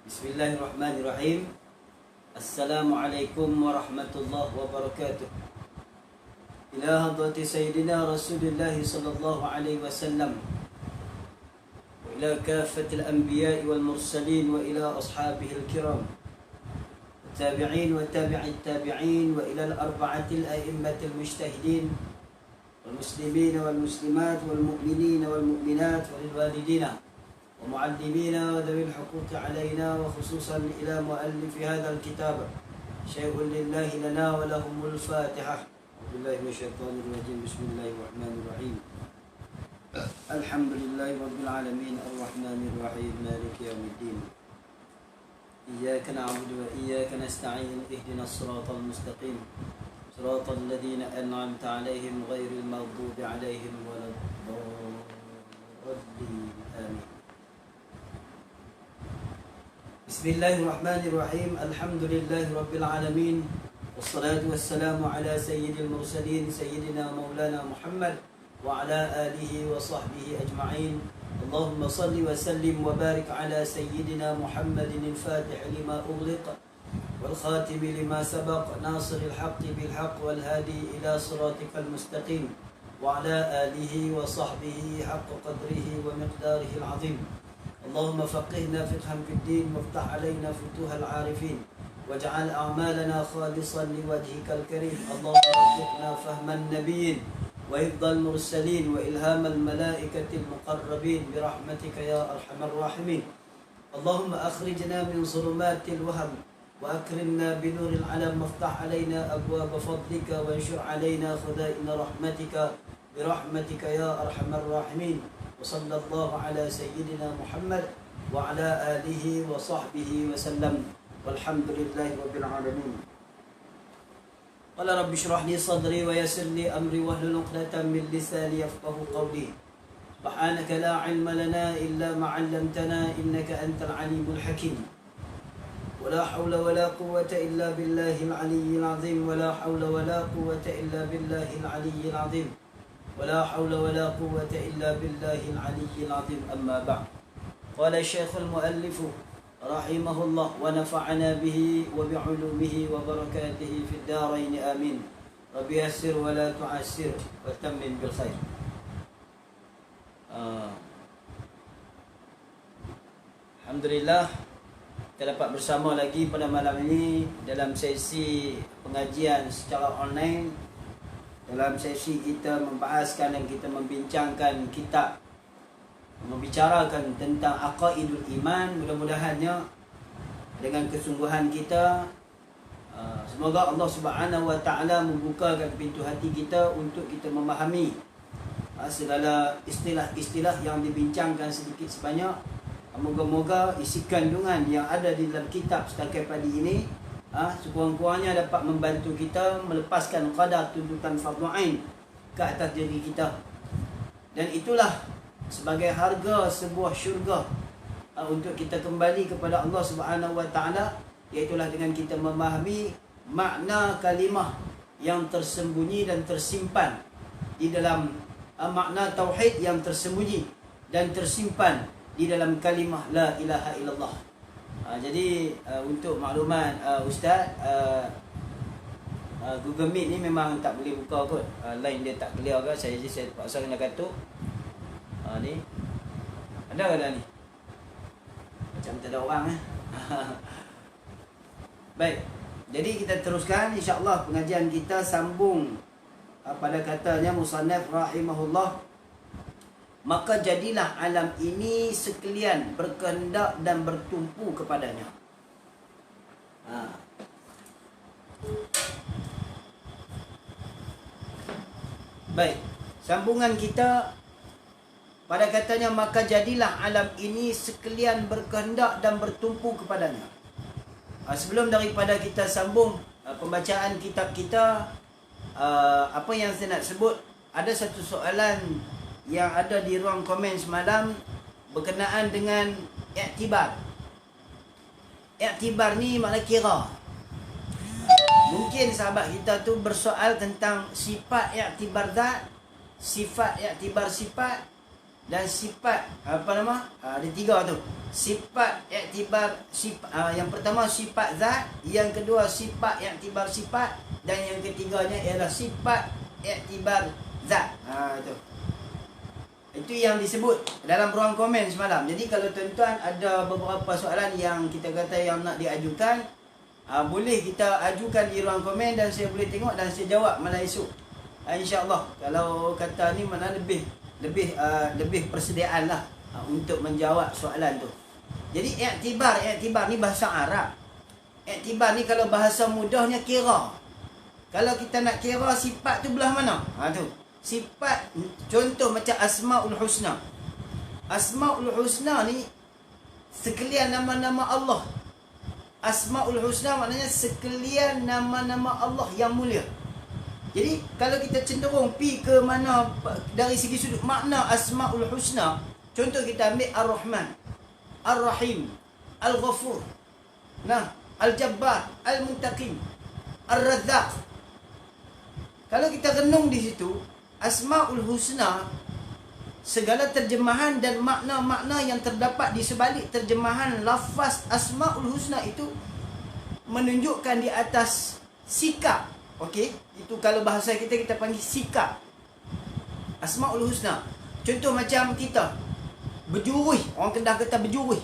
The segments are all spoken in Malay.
Bismillahirrahmanirrahim. Assalamualaikum warahmatullahi wabarakatuh. Ila hadrati Sayyidina Rasulullah sallallahu alaihi wasallam wa ila kafatil anbiya'i wal mursalin wa ila ashabihi al-kiram tabi'in wa tabi'it tabi'in wa ila al-arba'atil a'immatil mujtahidin wal muslimin wal muslimat wal mu'minin wal mu'minat wal walidina ومعلمينا وذوي الحقوق علينا وخصوصا إلى مؤلف هذا الكتاب شيء لله لنا ولهم الفاتحة. أعوذ بالله من الشيطان الرجيم. بسم الله الرحمن الرحيم. الحمد لله رب العالمين الرحمن الرحيم مالك يوم الدين. إياك نعبد وإياك نستعين اهدنا الصراط المستقيم صراط الذين أنعمت عليهم غير المغضوب عليهم ولا الضالين آمين. Bismillahirrahmanirrahim. Alhamdulillahi Rabbil Alamin. Wassalatu wassalamu ala sayyidil mursalin Sayyidina Maulana Muhammad wa ala alihi wa sahbihi ajma'in. Allahumma salli wa sallim wa barik ala sayyidina Muhammadin al-fatih lima ughliq wal khatim lima sabaq nasiril haqqi bil haqq wal hadi ila siratikal mustaqim wa ala alihi wa sahbihi haqqa qadrihi wa miqdarihi al-azim. اللهم فقهنا فقها في الدين وافتح علينا فتوح العارفين واجعل أعمالنا خالصا لوجهك الكريم. اللهم ارزقنا فهم النبيين وحفظ المرسلين وإلهام الملائكة المقربين برحمتك يا أرحم الراحمين. اللهم أخرجنا من ظلمات الوهم وأكرمنا بنور العلم وافتح علينا أبواب فضلك وانشر علينا خزائن رحمتك برحمتك يا أرحم الراحمين. وصلى الله على سيدنا محمد وعلى آله وصحبه وسلم والحمد لله رب العالمين. قال رب اشرح لي صدري ويسر لي أمري واحلل عقدة من لساني يفقهوا قولي. سبحانك لا علم لنا إلا ما علمتنا إنك أنت العليم الحكيم. ولا حول ولا قوة إلا بالله العلي العظيم. ولا حول ولا قوة إلا بالله العلي العظيم. ولا حول ولا قوة إلا بالله العلي العظيم. أما بعد. قال الشيخ المؤلف رحمه الله ونفعنا به وبعلومه وبركاته في الدارين آمين. رب يسر ولا تعسر وتمم بالخير. Alhamdulillah, kita dapat bersama lagi pada malam ini dalam sesi pengajian secara online. Dalam sesi kita membahaskan dan kita membincangkan kitab, membicarakan tentang aqaidul iman. Mudah-mudahannya dengan kesungguhan kita, semoga Allah Subhanahu wa taala membukakan pintu hati kita untuk kita memahami segala istilah-istilah yang dibincangkan sedikit sebanyak. Moga-moga isi kandungan yang ada di dalam kitab setakat pagi ini sekurang-kurangnya dapat membantu kita melepaskan qadar tuntutan fardu ain ke atas diri kita. Dan itulah sebagai harga sebuah syurga untuk kita kembali kepada Allah Subhanahu wa taala, iaitulah dengan kita memahami makna kalimah yang tersembunyi dan tersimpan di dalam makna tauhid yang tersembunyi dan tersimpan di dalam kalimah la ilaha illallah. Jadi untuk makluman Ustaz, Google Meet ni memang tak boleh buka kot. Line dia tak clear ke, saya terpaksa kena katuk. Ni ada ke dah ni? Macam tak ada orang Baik, jadi kita teruskan insya-Allah pengajian kita, sambung pada katanya musannaf rahimahullah. Maka jadilah alam ini sekalian berkehendak dan bertumpu kepadanya. Baik, sambungan kita pada katanya maka jadilah alam ini sekalian berkehendak dan bertumpu kepadanya. Sebelum daripada kita sambung pembacaan kitab kita, apa yang saya nak sebut, ada satu soalan yang ada di ruang komen semalam berkenaan dengan iktibar. Iktibar ni makna kira. Mungkin sahabat kita tu bersoal tentang sifat iktibar zat, sifat iktibar sifat, dan sifat ada 3 tu. Sifat iktibar yang pertama sifat zat, yang kedua sifat iktibar sifat, dan yang ketiganya ialah sifat iktibar zat. Itu yang disebut dalam ruang komen semalam. Jadi kalau tuan-tuan ada beberapa soalan yang kita kata yang nak diajukan, boleh kita ajukan di ruang komen dan saya boleh tengok dan saya jawab malam esok. InsyaAllah. Kalau kata ni mana lebih persediaan lah untuk menjawab soalan tu. Jadi iktibar ni bahasa Arab. Iktibar ni kalau bahasa mudahnya kira. Kalau kita nak kira sifat tu belah mana? Tu. Sifat, contoh macam Asmaul Husna. Asmaul Husna ni sekalian nama-nama Allah. Asmaul Husna maknanya sekalian nama-nama Allah yang mulia. Jadi kalau kita cenderung pi ke mana dari segi sudut makna Asmaul Husna, contoh kita ambil Ar-Rahman, Ar-Rahim, Al-Ghafur, Al-Jabbar, Al-Muntaqim, Ar-Razzaq. Kalau kita renung di situ, Asmaul Husna, segala terjemahan dan makna-makna yang terdapat di sebalik terjemahan lafaz Asmaul Husna itu menunjukkan di atas sikap. Okey, itu kalau bahasa kita panggil sikap Asmaul Husna. Contoh macam kita berjuruh, orang Kedah kata berjuruh.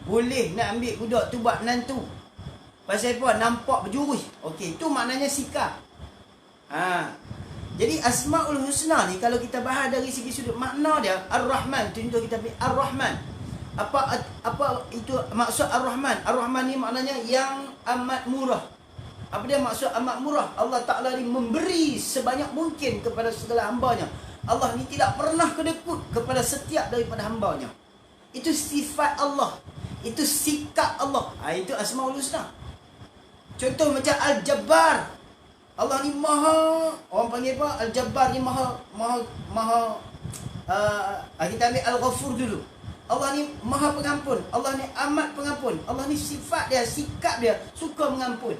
Boleh nak ambil budak tu buat menantu. Pasal apa? Nampak berjuruh. Okey, itu maknanya sikap. Jadi Asmaul Husna ni kalau kita bahas dari segi sudut makna dia, Ar-Rahman, contoh kita ambil Ar-Rahman. Apa itu maksud Ar-Rahman? Ar-Rahman ni maknanya yang amat murah. Apa dia maksud amat murah? Allah Ta'ala ni memberi sebanyak mungkin kepada segala hambanya. Allah ni tidak pernah kedekut kepada setiap daripada hambanya. Itu sifat Allah. Itu sikap Allah. Itu Asmaul Husna. Contoh macam Al-Jabbar. Allah ni maha, orang panggil apa? Al-Jabbar ni maha kita ambil Al-Ghafur dulu. Allah ni maha pengampun. Allah ni amat pengampun. Allah ni sifat dia, sikap dia, suka mengampun.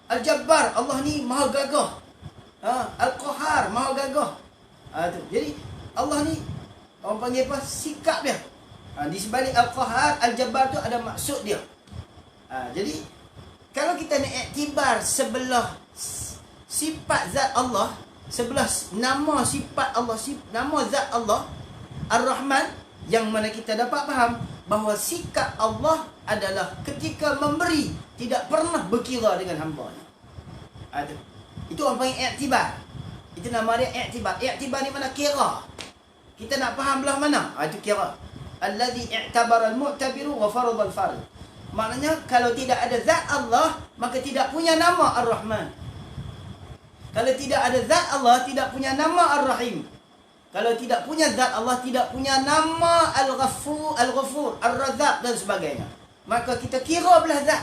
Al-Jabbar, Allah ni maha gagah. Al-Qahar, maha gagah. Jadi Allah ni orang panggil apa? Sikap dia. Di sebalik Al-Qahar, Al-Jabbar tu ada maksud dia. Jadi kalau kita nak iktibar sebelah sifat zat Allah, sebelah nama sifat Allah, nama zat Allah Ar-Rahman, yang mana kita dapat faham bahawa sikap Allah adalah ketika memberi tidak pernah berkira dengan hamba-Nya. Itu orang panggil iktibar. Itu nama dia iktibar. Iktibar ni mana kira. Kita nak faham belah mana? Itu kira. Allazi i'tabara al-mu'tabiru wa farada al-farid. Maknanya kalau tidak ada zat Allah, maka tidak punya nama Ar-Rahman. Kalau tidak ada zat Allah, tidak punya nama Ar-Rahim. Kalau tidak punya zat Allah, tidak punya nama Al-Ghafur, Ar-Razzaq dan sebagainya. Maka kita kira belah zat.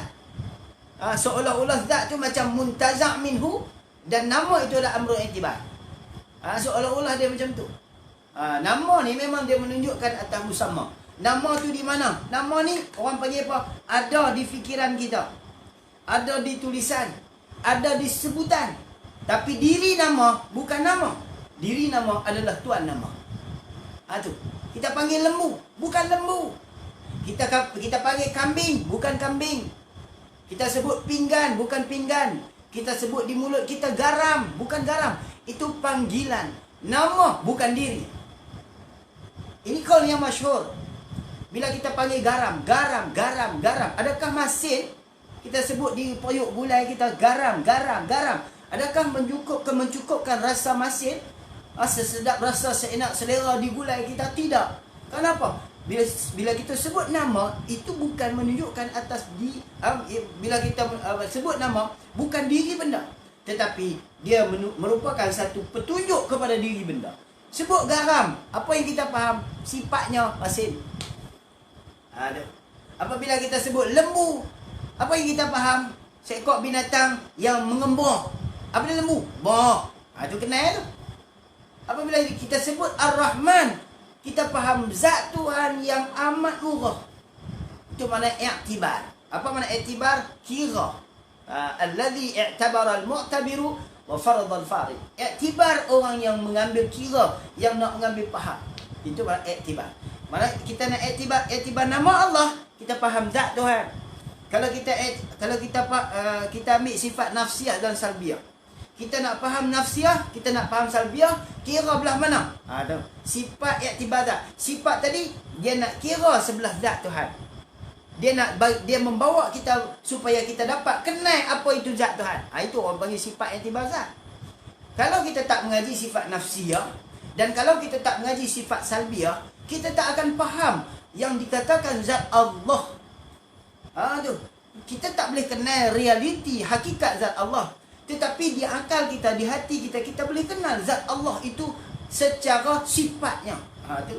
Seolah-olah zat tu macam muntaza' minhu, dan nama itu adalah amrul i'tibar. Seolah-olah dia macam tu. Nama ni memang dia menunjukkan atas musamma. Nama tu di mana? Nama ni orang panggil apa? Ada di fikiran kita. Ada di tulisan. Ada di sebutan. Tapi diri nama bukan nama. Diri nama adalah Tuan nama. Tu. Kita panggil lembu, bukan lembu. Kita panggil kambing, bukan kambing. Kita sebut pinggan, bukan pinggan. Kita sebut di mulut kita garam, bukan garam. Itu panggilan. Nama bukan diri. Ini kaul yang masyhur. Bila kita panggil garam. Adakah masin kita sebut di periuk gulai kita garam. Adakah mencukupkan rasa masin? Rasa sedap, rasa seenak selera di gulai kita? Tidak. Kenapa? Bila kita sebut nama, itu bukan menunjukkan atas bila kita sebut nama, bukan diri benda. Tetapi dia merupakan satu petunjuk kepada diri benda. Sebut garam, apa yang kita faham? Sifatnya masin. Apabila kita sebut lembu, apa yang kita faham? Seekor binatang yang mengembor. Apa dia lembu? Boh. Itu kenal tu. Apabila kita sebut Ar-Rahman, kita faham zat Tuhan yang amat murah. Itu makna i'tibar. Apa makna i'tibar? Kira. Allazi i'tabara al-mu'tabiru wa faradal farid. Iktibar orang yang mengambil kira, yang nak mengambil faham. Itu makna iktibar. Mana kita nak iktibar nama Allah, kita faham zat Tuhan. Kalau kita ambil sifat nafsiyah dan salbiyah. Kita nak faham nafsiyah, kita nak faham salbiyah, kira belah mana? Tu. Sifat iktibar zat. Sifat tadi dia nak kira sebelah zat Tuhan. Dia membawa kita supaya kita dapat kenal apa itu zat Tuhan. Itu orang panggil sifat iktibar zat. Kalau kita tak mengaji sifat nafsiyah dan kalau kita tak mengaji sifat salbiyah, kita tak akan faham yang dikatakan zat Allah. Tu. Kita tak boleh kenal realiti, hakikat zat Allah. Tetapi di akal kita, di hati kita, kita boleh kenal zat Allah itu secara sifatnya. Tu.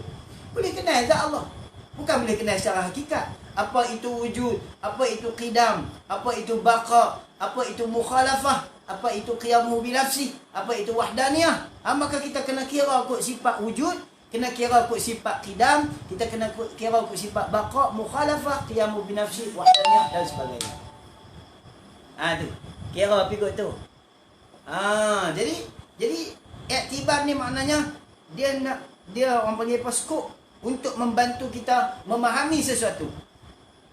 Boleh kenal zat Allah. Bukan boleh kenal secara hakikat. Apa itu wujud, apa itu qidam, apa itu baqa, apa itu mukhalafah, apa itu qiyamuhu binafsi, apa itu wahdaniyah. Maka kita kena kira kot sifat wujud, kena kira kot sifat qidam, kita kena kira kot sifat baqa, mukhalafah, qiyamuhu binafsi, wahdaniyah dan sebagainya. Tu. Kira pikut tu. Jadi iktibar ni maknanya dia orang panggil apa, skop untuk membantu kita memahami sesuatu.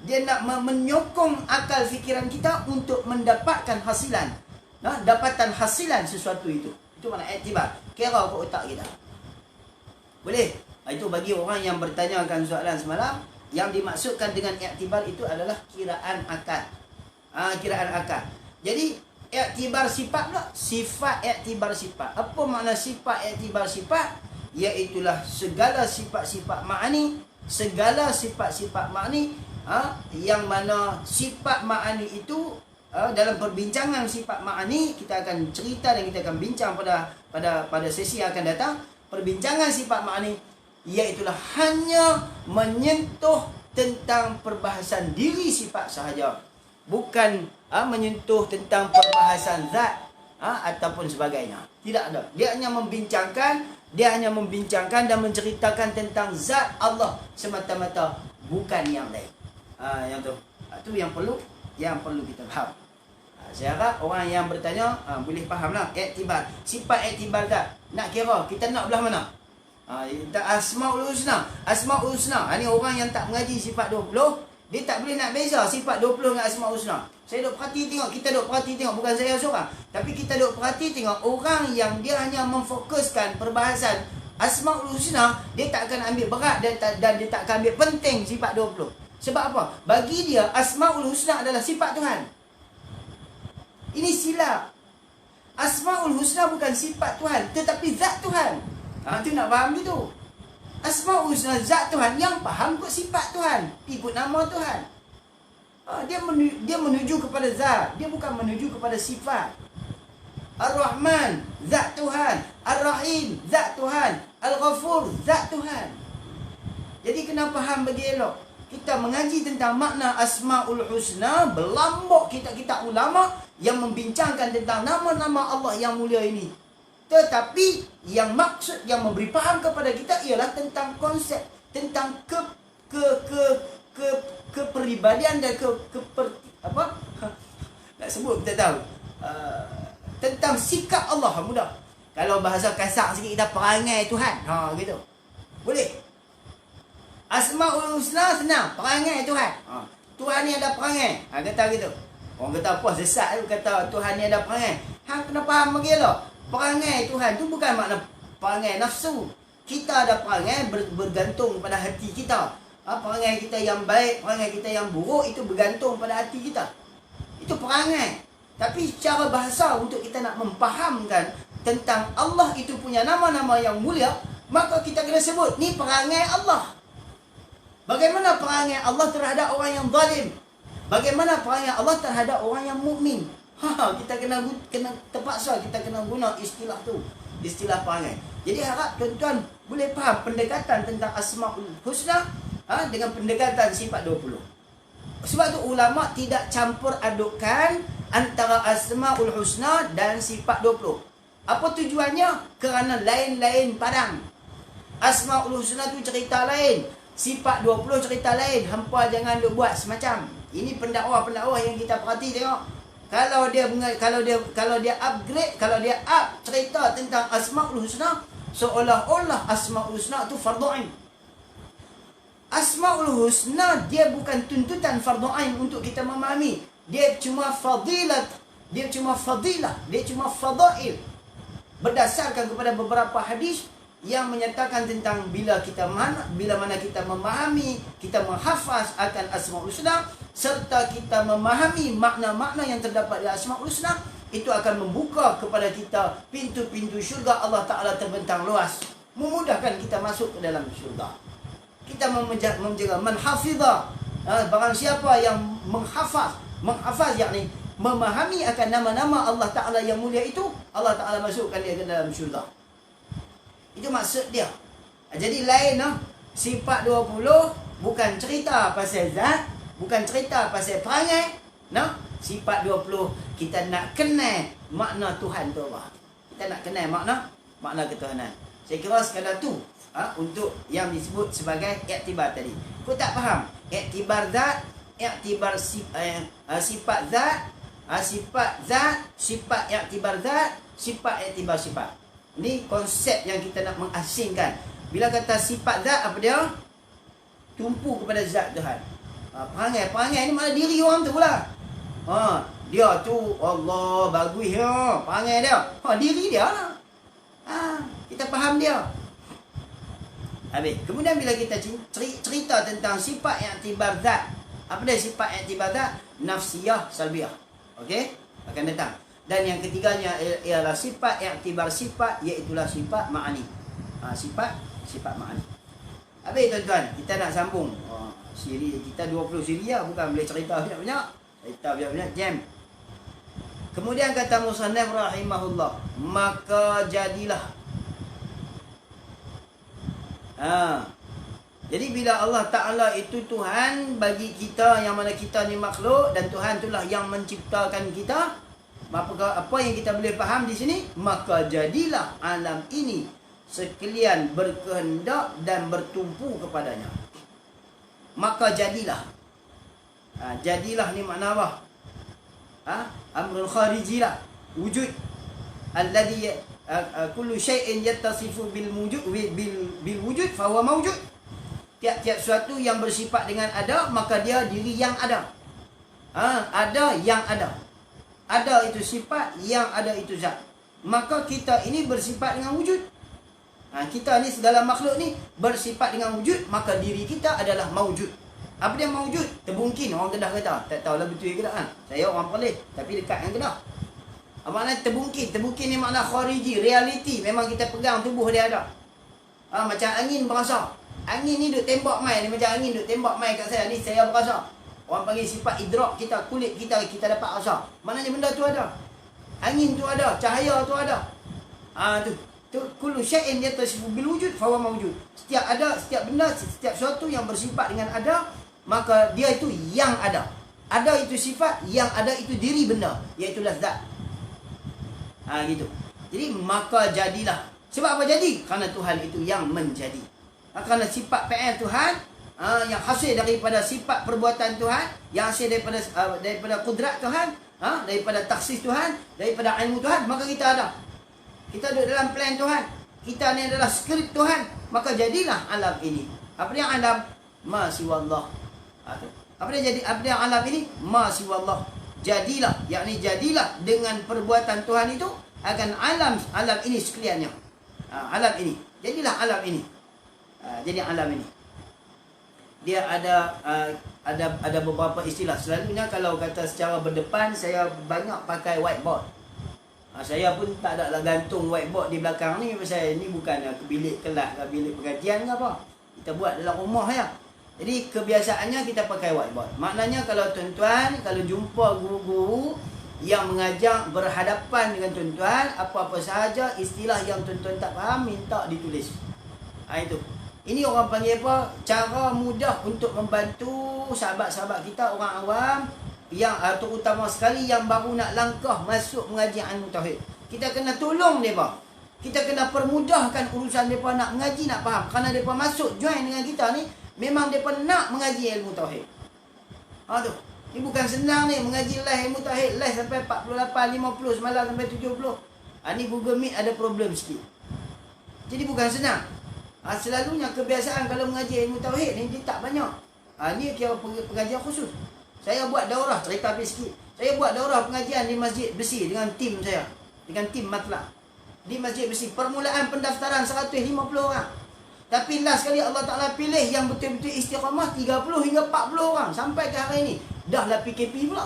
Dia nak menyokong akal fikiran kita untuk mendapatkan hasilan. Dapatan hasilan sesuatu itu. Itu makna iktibar. Kira ke otak kita. Boleh? Itu bagi orang yang bertanyakan soalan semalam, yang dimaksudkan dengan iktibar itu adalah kiraan akal. Kiraan akal. Jadi iktibar sifat pula. Sifat iktibar sifat. Apa makna sifat iktibar sifat? Iaitulah segala sifat-sifat ma'ani, segala sifat-sifat ma'ani, yang mana sifat ma'ani itu, dalam perbincangan sifat ma'ani, kita akan cerita dan kita akan bincang pada sesi yang akan datang. Perbincangan sifat ma'ani iaitulah hanya menyentuh tentang perbahasan diri sifat sahaja, bukan menyentuh tentang perbahasan zat ataupun sebagainya. Tidak ada. Dia hanya membincangkan dan menceritakan tentang zat Allah semata-mata, bukan yang lain. Yang tu. Itu yang perlu kita faham. Saya harap orang yang bertanya boleh fahamlah iktibar. Sifat iktibar zat. Nak kira kita nak belah mana? Asmaul Husna. Asmaul Husna. Ni orang yang tak mengaji sifat 20, dia tak boleh nak beza sifat 20 dengan Asmaul Husna. Saya duk perhati tengok, kita duk perhati tengok, bukan saya seorang, tapi kita duk perhati tengok orang yang dia hanya memfokuskan perbahasan Asmaul Husna, dia tak akan ambil berat dan dia tak akan ambil penting sifat 20. Sebab apa? Bagi dia Asmaul Husna adalah sifat Tuhan. Ini silap. Asmaul Husna bukan sifat Tuhan, tetapi zat Tuhan. Itu nak faham gitu. Asmaul Husna zat Tuhan, yang faham kot sifat Tuhan, ikut nama Tuhan. Dia menuju kepada zat, dia bukan menuju kepada sifat. Ar-Rahman, zat Tuhan. Ar-Rahim, zat Tuhan. Al-Ghafur, zat Tuhan. Jadi kena faham bagi elok. Kita mengaji tentang makna Asmaul Husna, berlambak kitab-kitab ulama yang membincangkan tentang nama-nama Allah yang mulia ini. Tetapi yang maksud, yang memberi faham kepada kita ialah tentang konsep, tentang kepribadian dan apa? Nak sebut kita tahu. Tentang sikap Allah, mudah. Kalau bahasa kasar sikit, kita perangai Tuhan. Gitu. Boleh. Asmaul Husna senang, perangai Tuhan. Tuhan ni ada perangai. Kata gitu. Orang kata apa sesat tu, kata Tuhan ni ada perangai. Kena faham bagi elok. Perangai Tuhan tu bukan makna perangai nafsu. Kita ada perangai bergantung pada hati kita. Perangai kita yang baik, perangai kita yang buruk, itu bergantung pada hati kita. Itu perangai. Tapi secara bahasa, untuk kita nak memfahamkan tentang Allah itu punya nama-nama yang mulia, maka kita kena sebut, ni perangai Allah. Bagaimana perangai Allah terhadap orang yang zalim? Bagaimana perangai Allah terhadap orang yang mukmin? Kita kena terpaksa kita kena guna istilah tu, istilah perangai. Jadi harap tuan-tuan boleh faham pendekatan tentang Asmaul Husna dengan pendekatan sifat 20. Sebab tu ulama tidak campur adukkan antara Asmaul Husna dan sifat 20. Apa tujuannya? Kerana lain-lain padang. Asmaul Husna tu cerita lain, sifat 20 cerita lain. Hampa jangan duk buat semacam. Ini pendakwah-pendakwah yang kita perhati tengok. kalau dia upgrade, kalau dia up cerita tentang Asmaul Husna, seolah-olah Asmaul Husna tu fardu ain. Asmaul Husna dia bukan tuntutan fardu ain untuk kita memahami. Dia cuma fadilah, dia cuma fadail. Berdasarkan kepada beberapa hadis yang menyatakan tentang bila mana kita memahami, kita menghafaz akan Asmaul Husna serta kita memahami makna-makna yang terdapat di Asmaul Husna, itu akan membuka kepada kita pintu-pintu syurga Allah Ta'ala terbentang luas, memudahkan kita masuk ke dalam syurga. Kita menjaga menhafizah, barang siapa yang menghafaz yakni memahami akan nama-nama Allah Ta'ala yang mulia itu, Allah Ta'ala masukkan dia ke dalam syurga. Itu maksud dia. Jadi lain sifat 20 bukan cerita pasal zat, bukan cerita pasal perangai. Sifat 20 kita nak kenal makna Tuhan tu Allah. Kita nak kenal makna ketuhanan. Saya kira sekadar tu untuk yang disebut sebagai iktibar tadi. Kau tak faham? Iktibar zat, iktibar sifat zat, sifat zat, sifat iktibar zat, sifat iktibar sifat. Ini konsep yang kita nak mengasingkan. Bila kata sifat zat, apa dia? Tumpu kepada zat Tuhan. Perangai ni mana diri orang tu pula. Dia tu Allah bagus ya. Perangai dia. Diri dia lah. Kita faham dia. Habis. Kemudian bila kita cerita tentang sifat iktibar zat. Apa dia sifat iktibar zat? Nafsiyah, salbiyah. Okey? Akan datang. Dan yang ketiganya ialah sifat iktibar sifat, iaitulah sifat ma'ani. Sifat ma'ani. Habis tuan-tuan, kita nak sambung. Siri kita 20 siri lah, bukan boleh cerita banyak-banyak. Cerita banyak-banyak jam. Kemudian kata musannaf rahimahullah, maka jadilah. Jadi bila Allah Ta'ala itu Tuhan bagi kita, yang mana kita ni makhluk, dan Tuhan itulah yang menciptakan kita, maka apa yang kita boleh faham di sini, maka jadilah alam ini sekalian berkehendak dan bertumpu kepadanya. Maka jadilah. Jadilah ni makna apa? Amrul khariji lah. Wujud. Alladhi kullu syai'in yattasifu bil wujud fahuwa mawjud. Tiap-tiap sesuatu yang bersifat dengan ada, maka dia diri yang ada. Ada yang ada. Ada itu sifat, yang ada itu zat. Maka kita ini bersifat dengan wujud. Kita ni segala makhluk ni bersifat dengan wujud, maka diri kita adalah mawjud. Apa dia mawjud? Terbungkin, orang Kedah kata. Tak tahulah betul ke tak. Saya orang Perlis, tapi dekat dengan Kedah. Makna terbungkin. Terbungkin ni makna khariji, realiti. Memang kita pegang tubuh dia ada. Macam angin berasa. Angin ni duk tembak mai, ni macam angin duk tembak mai kat saya ni, saya berasa. Orang panggil sifat idrak kita, kulit kita dapat rasa. Maknanya benda tu ada. Angin tu ada, cahaya tu ada. Tu kullu syai'in yatasifu bil wujud fa huwa mawjud. Setiap benda, setiap sesuatu yang bersifat dengan ada, maka dia itu yang ada. Ada itu sifat, yang ada itu diri benda, iaitu zat. Gitu. Jadi maka jadilah. Sebab apa jadi? Kerana Tuhan itu yang menjadi. Kerana sifat fi'il Tuhan yang hasil daripada sifat perbuatan Tuhan, yang hasil daripada kudrat Tuhan, daripada taksis Tuhan, daripada ilmu Tuhan, maka kita ada. Kita duduk dalam plan Tuhan. Kita ni adalah skrip Tuhan. Maka jadilah alam ini. Apa dia alam? Ma siwallah. Apa dia alam ini? Ma siwallah. Jadilah, yakni jadilah dengan perbuatan Tuhan itu akan alam ini sekaliannya. Alam ini. Jadilah alam ini. Jadi alam ini. Dia ada beberapa istilah. Selalunya kalau kata secara berdepan, saya banyak pakai whiteboard. Saya pun tak ada lah gantung whiteboard di belakang ni. Pasal ni bukan bilik kelas ke bilik pengajian ke apa. Kita buat dalam rumah ya. Jadi kebiasaannya kita pakai whiteboard. Maknanya kalau tuan-tuan, kalau jumpa guru-guru yang mengajar berhadapan dengan tuan-tuan, apa-apa sahaja istilah yang tuan-tuan tak faham, minta ditulis. Itu. Ini orang panggil apa? Cara mudah untuk membantu sahabat-sahabat kita, orang awam, yang terutama sekali yang baru nak langkah masuk mengaji ilmu tauhid. Kita kena tolong mereka. Kita kena permudahkan urusan mereka nak mengaji, nak faham. Kerana mereka masuk join dengan kita ni, memang mereka nak mengaji ilmu tauhid. Tu. Ni bukan senang ni mengaji live ilmu tauhid, live sampai 48, 50, semalam sampai 70. Ni Google Meet ada problem sikit. Jadi bukan senang. Selalunya kebiasaan kalau mengaji ilmu tauhid ni dia tak banyak. Ni kira pengajian khusus. Saya buat daurah, cerita habis sikit. Saya buat daurah pengajian di Masjid Besi dengan tim saya. Dengan tim Matlab. Di Masjid Besi. Permulaan pendaftaran 150 orang. Tapi last kali Allah Ta'ala pilih yang betul-betul istiqamah 30 hingga 40 orang. Sampai ke hari ini. Dah lah PKP pula.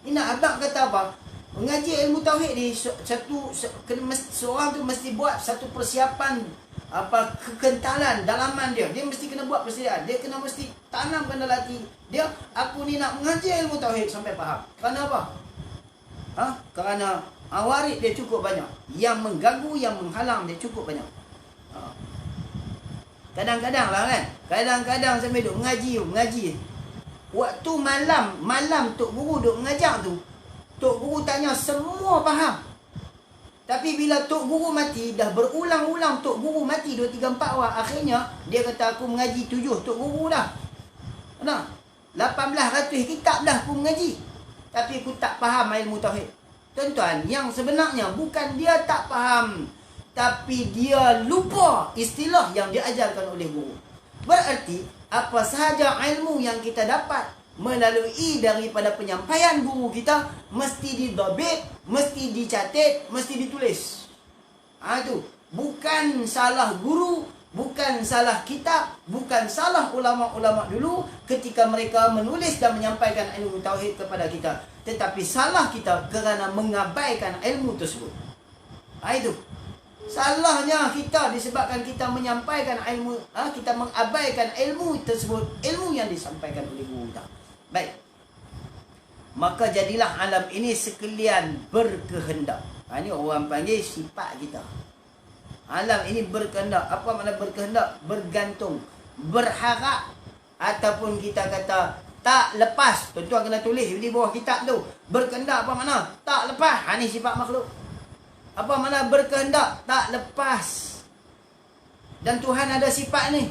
Ini nak abang kata apa? Mengaji ilmu tauhid ni seorang tu mesti buat satu persiapan kekentalan dalaman dia. Dia mesti kena buat persediaan. Dia kena mesti tanamkan dalam hati dia, aku ni nak mengaji ilmu tauhid sampai faham. Kerana apa? Kerana awarid dia cukup banyak. Yang mengganggu, yang menghalang dia cukup banyak. Kadang-kadang lah kan. Kadang-kadang sampai duk mengaji. Waktu malam Tok Guru duk mengajar tu, Tok Guru tanya semua faham. Tapi bila Tok Guru mati, dah berulang-ulang Tok Guru mati 2, 3, 4 orang. Akhirnya dia kata aku mengaji 7 Tok Guru dah. Nah, 1800 kitab dah aku mengaji. Tapi aku tak faham ilmu tauhid. Tuan-tuan, yang sebenarnya bukan dia tak faham, tapi dia lupa istilah yang diajarkan oleh guru. Berarti apa sahaja ilmu yang kita dapat melalui daripada penyampaian guru kita mesti didabit, mesti dicatat, mesti ditulis. Itu bukan salah guru, bukan salah kitab, bukan salah ulama-ulama dulu ketika mereka menulis dan menyampaikan ilmu tauhid kepada kita, tetapi salah kita kerana mengabaikan ilmu tersebut. Itu salahnya kita disebabkan kita menyampaikan ilmu, kita mengabaikan ilmu tersebut, ilmu yang disampaikan oleh guru kita. Baik. Maka jadilah alam ini sekalian berkehendak. Ini orang panggil sifat kita. Alam ini berkehendak. Apa makna berkehendak? Bergantung, berharap, ataupun kita kata tak lepas. Tuan-tuan kena tulis di bawah kitab tu. Berkehendak apa makna? Tak lepas. Ini sifat makhluk. Apa makna berkehendak? Tak lepas. Dan Tuhan ada sifat ni.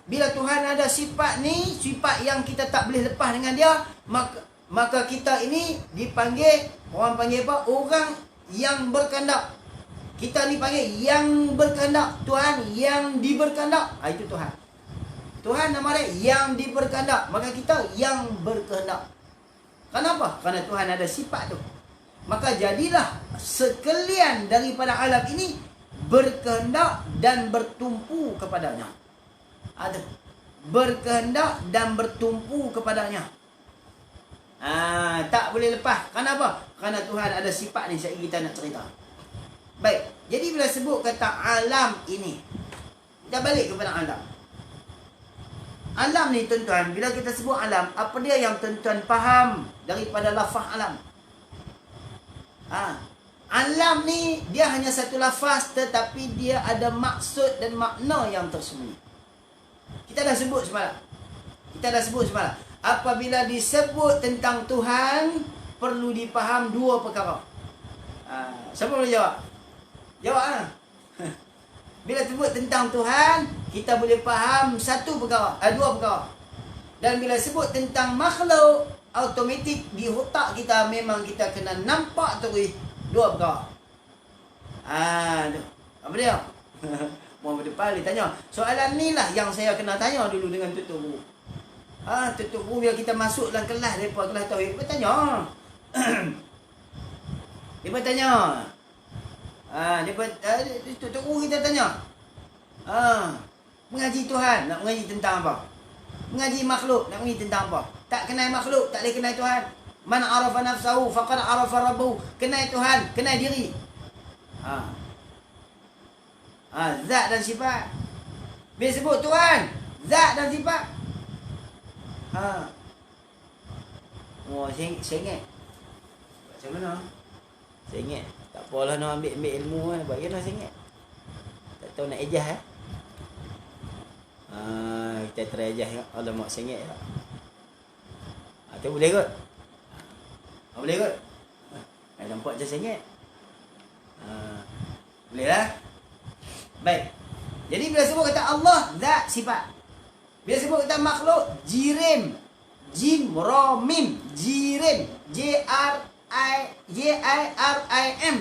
Bila Tuhan ada sifat ni, sifat yang kita tak boleh lepas dengan dia, maka kita ini dipanggil, orang panggil apa? Orang yang berkehendak. Kita ni panggil yang berkehendak. Tuhan yang diberkehendak. Itu Tuhan. Tuhan nama dia yang diberkehendak. Maka kita yang berkehendak. Kenapa? Kerana Tuhan ada sifat tu. Maka jadilah sekalian daripada alam ini berkehendak dan bertumpu kepadanya. Ada berkehendak dan bertumpu kepadanya. Tak boleh lepas. Kenapa? Kerana Tuhan ada sifat ni. Saya kita nak cerita. Baik. Jadi bila sebut kata alam ini, kita balik kepada alam. Alam ni tuan-tuan, bila kita sebut alam, apa dia yang tuan-tuan faham daripada lafaz alam? Alam ni dia hanya satu lafaz, tetapi dia ada maksud dan makna yang tersembunyi. Kita dah sebut semalam. Apabila disebut tentang Tuhan, perlu dipaham dua perkara. Siapa boleh jawab? Jawab. Bila sebut tentang Tuhan, kita boleh faham dua perkara. Dan bila sebut tentang makhluk, automatik di otak kita memang kita kena nampak terus dua perkara. Apa dia? Mau berdepan dia tanya. Soalan ni lah yang saya kena tanya dulu dengan tutup guru. Tutup guru bila kita masuk dalam kelas depa, kelas tauhid, dia tanya. Dia tanya. Tutup guru kita tanya. Mengaji Tuhan, nak mengaji tentang apa? Mengaji makhluk, nak mengaji tentang apa? Tak kenal makhluk, tak boleh kenal Tuhan. Man arafa nafsahu faqad arafa rabbahu. Kenal Tuhan, kenal diri. Zat dan sifat. Bila sebut Tuhan, zat dan sifat. Sengit. Macam mana? Sengit. Tak apalah nak ambil ilmu kan. Bagi nak sengit. Tak tahu nak ejah kita try ejah. Alamak sengit. Tu boleh kot. Boleh kot. Nampak je sengit. Boleh lah. Baik. Jadi bila sebut kata Allah, zat, sifat. Bila sebut kata makhluk, jirim, Jim, Ra, Mim. Jirim. Jirim.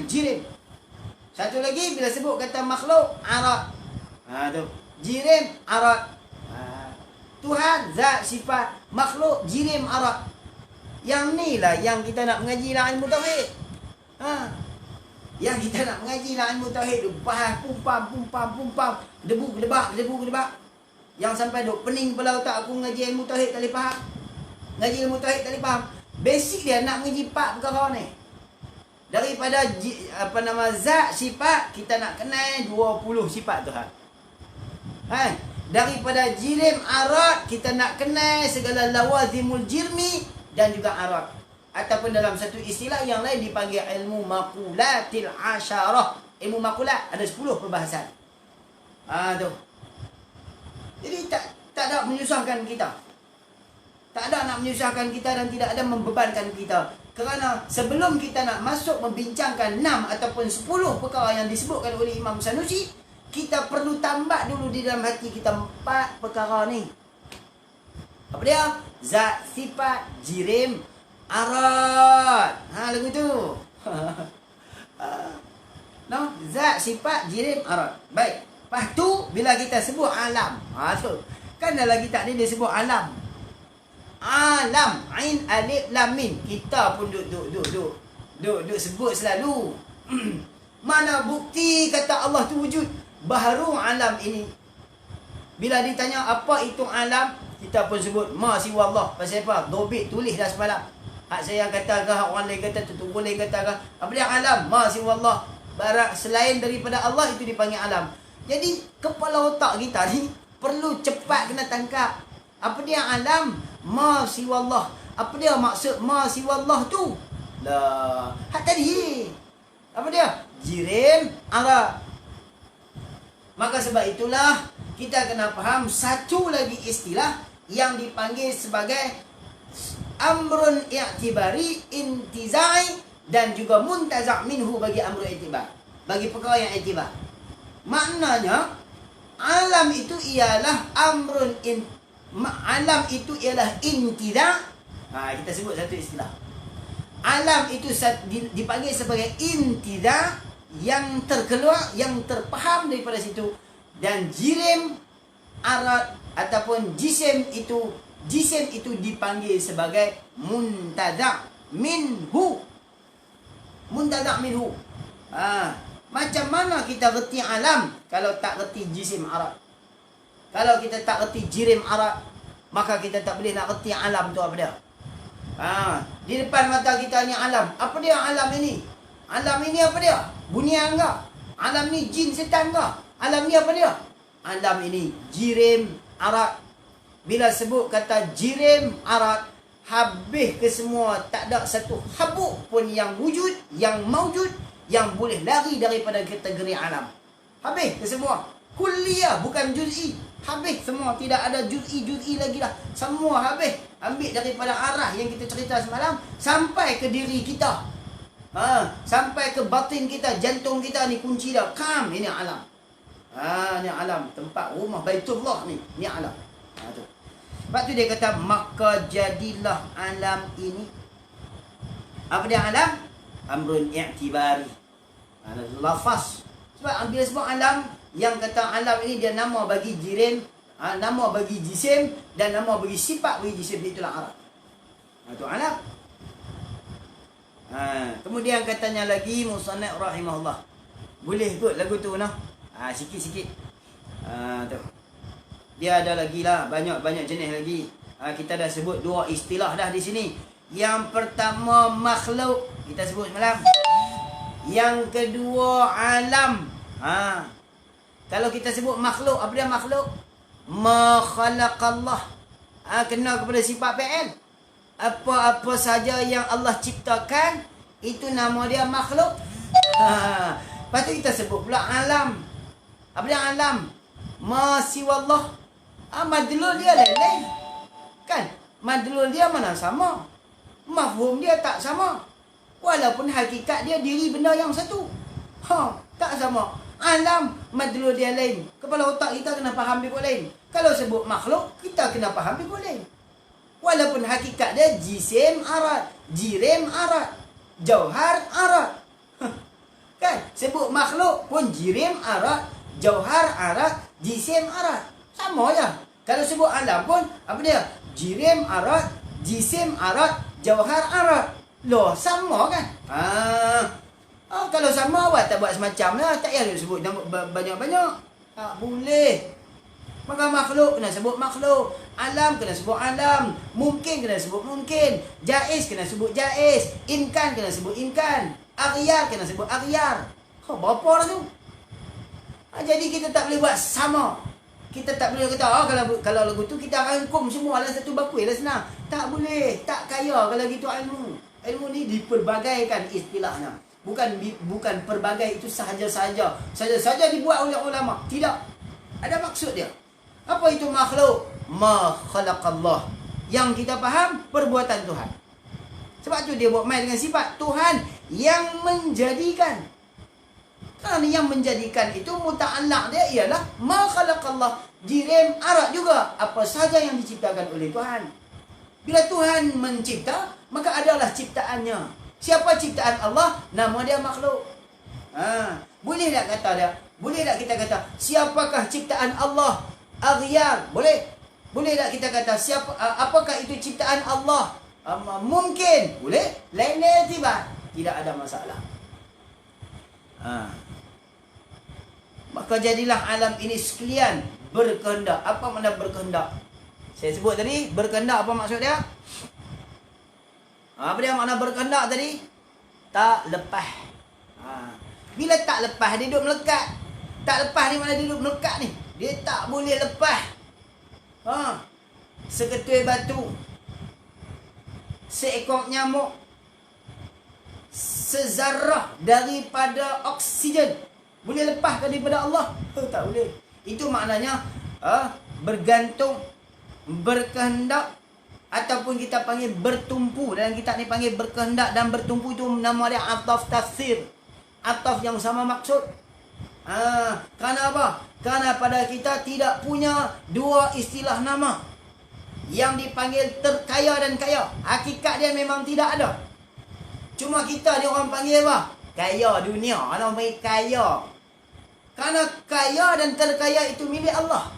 Jirim. Satu lagi bila sebut kata makhluk, arad. Tu. Jirim, arad. Tuhan, zat, sifat. Makhluk, jirim, arad. Yang ni lah yang kita nak mengaji lah ilmu tauhid. Yang kita nak mengaji lah ilmu tauhid tu. Bahas, pumpam. Debu, gedebak. Yang sampai duk pening kepala otak aku mengaji ilmu tauhid tak boleh faham. Mengaji ilmu tauhid tak boleh faham. Basic dia nak mengaji 4 perkara ni. Daripada zat, sifat, kita nak kenal 20 sifat Tuhan. Daripada jirim, arad, kita nak kenal segala lawazimul jirmi dan juga arad. Ataupun dalam satu istilah yang lain dipanggil ilmu maqulatil asyarah. Ilmu maqulat ada 10 perbahasan. Tu. Jadi tak ada menyusahkan kita. Tak ada nak menyusahkan kita dan tidak ada membebankan kita. Kerana sebelum kita nak masuk membincangkan 6 ataupun 10 perkara yang disebutkan oleh Imam Sanusi, kita perlu tambah dulu di dalam hati kita 4 perkara ni. Apa dia? Zat, sifat, jirim, arad. Lagu tu. Zat, sifat, jirim, arad. Baik. Lepas tu bila kita sebut alam. Tu. Kan dalam kitab ni dia sebut alam. Alam, ain, alif, lam, mim. Kita pun duk sebut selalu. Mana bukti kata Allah tu wujud? Baharu alam ini. Bila ditanya apa itu alam, kita pun sebut ma siwa Allah. Pasal apa? Dobit tulis dah semalam. Hak saya kata ke, hak orang lain kata, tu boleh kata ke. Apa dia alam? Ma siwa Allah. Barang selain daripada Allah itu dipanggil alam. Jadi kepala otak kita ni perlu cepat kena tangkap. Apa dia alam? Ma siwa Allah. Apa dia maksud ma siwa Allah tu? Lah, hak tadi. Apa dia? Jirim, arad. Maka sebab itulah kita kena faham satu lagi istilah yang dipanggil sebagai amrun i'tibari, intizai dan juga muntazak minhu bagi amrun i'tibar. Bagi perkara yang i'tibar. Maknanya alam itu ialah alam itu ialah intiza. Kita sebut satu istilah. Alam itu dipanggil sebagai intiza, yang terkeluar, yang terfaham daripada situ. Dan jirim, arad ataupun jisim itu dipanggil sebagai muntazak minhu. Muntazak minhu. Macam mana kita reti alam kalau tak reti jisim, arad? Kalau kita tak reti jirim, arad, maka kita tak boleh nak reti alam tu apa dia. Di depan mata kita ni alam. Apa dia alam ini? Alam ini apa dia? Bunian ke? Alam ni jin setan ke? Alam ni apa dia? Alam ini jirim, arad. Bila sebut kata jirim, arad, habis ke semua. Tak ada satu habuk pun yang wujud, yang maujud, yang boleh lari daripada kategori alam. Habis ke semua. Kuliah, bukan juz'i. Habis semua. Tidak ada juz'i lagi dah. Semua habis. Ambil daripada arah yang kita cerita semalam sampai ke diri kita. Sampai ke batin kita, jantung kita ni kunci dah. Ini alam. Ni alam. Tempat rumah Baitullah ni. Ni alam. Tu. Sebab tu dia kata, maka jadilah alam ini. Apa dia alam? Amrun i'tibari. Lafaz. Sebab bila sebut alam, yang kata alam ini dia nama bagi jirim, nama bagi jisim, dan nama bagi sifat bagi jisim. Itulah alam. Itu alam. Kemudian katanya lagi musannaf rahimahullah. Boleh kot lagu tu nah. Sikit-sikit. Tu. Dia ada lagi lah, banyak jenis lagi. Kita dah sebut 2 istilah dah di sini. Yang pertama makhluk, kita sebut semalam. Yang kedua alam. Kalau kita sebut makhluk, apa dia makhluk? Ma khalaqallah. Kena kepada sifat fi'il. Apa-apa saja yang Allah ciptakan, itu nama dia makhluk. Lepas tu kita sebut pula alam. Apa dia alam? Ma siwallah. Madlul dia lain-lain. Kan? Madlul dia mana sama. Mafhum dia tak sama. Walaupun hakikat dia diri benda yang satu. Tak sama. Alam, madlul dia lain. Kepala otak kita kena faham lebih lain. Kalau sebut makhluk, kita kena faham lebih lain. Walaupun hakikat dia jisim arad, jirim arad, jauhar arad. Kan? Sebut makhluk pun jirim arad, jauhar arad, jisim arad. Sama je. Kalau sebut alam pun, apa dia? Jirim arad, jisim arad, jauhar arad. Loh, sama kan? Kalau sama, awak tak buat semacam lah. Tak payah sebut banyak-banyak. Tak boleh. Maka makhluk kena sebut makhluk. Alam kena sebut alam. Mungkin kena sebut mungkin. Jaiz kena sebut jaiz. Imkan kena sebut imkan. Aghyar kena sebut aghyar. Berapa lah tu? Jadi kita tak boleh buat sama. Kita tak boleh kata, kalau lagu tu kita akan hukum semua dalam satu bakul lah senang. Tak boleh. Tak kaya kalau gitu ilmu. Ilmu ni diperbagaikan istilahnya. Bukan pelbagai itu sahaja-sahaja. Sahaja-sahaja dibuat oleh ulama. Tidak. Ada maksud dia. Apa itu makhluk? Ma khalaqallah. Yang kita faham, perbuatan Tuhan. Sebab tu dia buat main dengan sifat Tuhan yang menjadikan. Kerana yang menjadikan itu muta'allaq dia ialah ma khalaqallah. Jirim arak juga. Apa sahaja yang diciptakan oleh Tuhan. Bila Tuhan mencipta, maka adalah ciptaannya. Siapa ciptaan Allah? Nama dia makhluk. Boleh tak kata dia? Boleh tak kita kata, siapakah ciptaan Allah? Aghyar. Boleh? Boleh tak kita kata, apakah itu ciptaan Allah? Mungkin. Boleh? Lain-lain tiba. Tidak ada masalah. Maka jadilah alam ini sekalian berkehendak. Apa makna berkehendak? Saya sebut tadi, berkehendak apa maksud dia? Apa dia makna berkehendak tadi? Tak lepas. Bila tak lepas, dia duduk melekat. Tak lepas ni mana dia duduk melekat ni. Dia tak boleh lepas. Seketul batu, seekor nyamuk, sezarah daripada oksigen boleh lepaskan daripada Allah? Tak boleh. Itu maknanya bergantung, berkehendak, ataupun kita panggil bertumpu. Dalam kitab ni panggil berkehendak dan bertumpu. Itu nama dia ataf tafsir. Ataf yang sama maksud. Kerana apa? Kerana pada kita tidak punya dua istilah nama yang dipanggil terkaya dan kaya. Hakikat dia memang tidak ada. Cuma kita dia orang panggil apa? Kaya dunia. Orang panggil kaya. Kerana kaya dan terkaya itu milik Allah.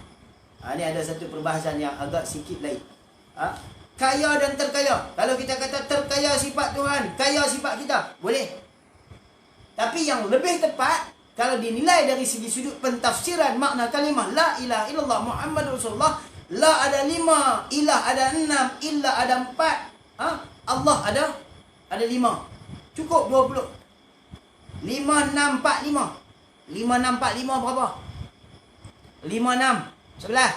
Ini ada satu perbahasan yang agak sikit lain. Kaya dan terkaya. Kalau kita kata terkaya sifat Tuhan, kaya sifat kita, boleh. Tapi yang lebih tepat, kalau dinilai dari segi sudut pentafsiran makna kalimah La ilaha illallah Muhammad Rasulullah, La ada 5, Ilah ada 6, Illah ada 4, Allah ada 5. Cukup 20. 5, 6, 4, 5. 5, 6, 4, 5 berapa? 5, 6, 11.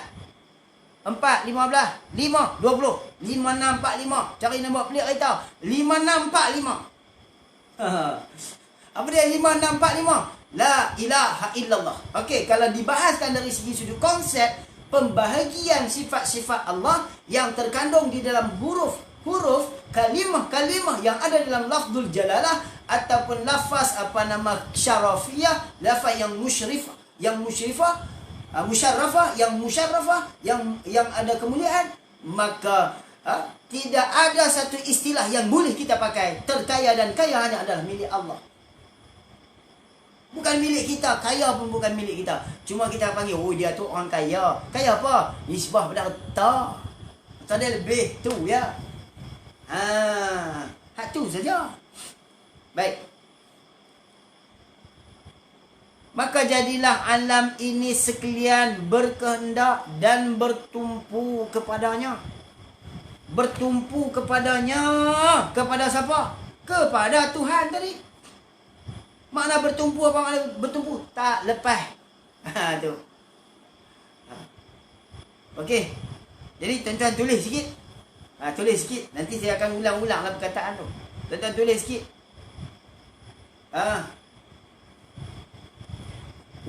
4, 15, 5, 20. 5, 6, 4, 5. Cari nombor pelik kereta. 5, 6, 4, 5. Apa dia 5, 6, 4, 5? La ilaha illallah. Okey, kalau dibahaskan dari segi sudut konsep, pembahagian sifat-sifat Allah yang terkandung di dalam huruf, kalimah-kalimah yang ada dalam lafzul jalalah ataupun lafaz syarafiyah, lafaz yang musyrifah, musyarrafah, yang ada kemuliaan, maka tidak ada satu istilah yang boleh kita pakai. Terkaya dan kaya hanya adalah milik Allah. Bukan milik kita, kaya pun bukan milik kita. Cuma kita panggil, oh dia tu orang kaya. Kaya apa? Nisbah pada harta. Harta dia lebih tu ya. Hak tu saja. Baik. Maka jadilah alam ini sekalian berkehendak dan bertumpu kepadanya. Bertumpu kepadanya. Kepada siapa? Kepada Tuhan tadi. Makna bertumpu apa makna bertumpu? Tak lepas. Tu. Okey. Jadi tuan-tuan tulis sikit. Tulis sikit. Nanti saya akan ulang-ulanglah perkataan tu. Tuan-tuan tulis sikit.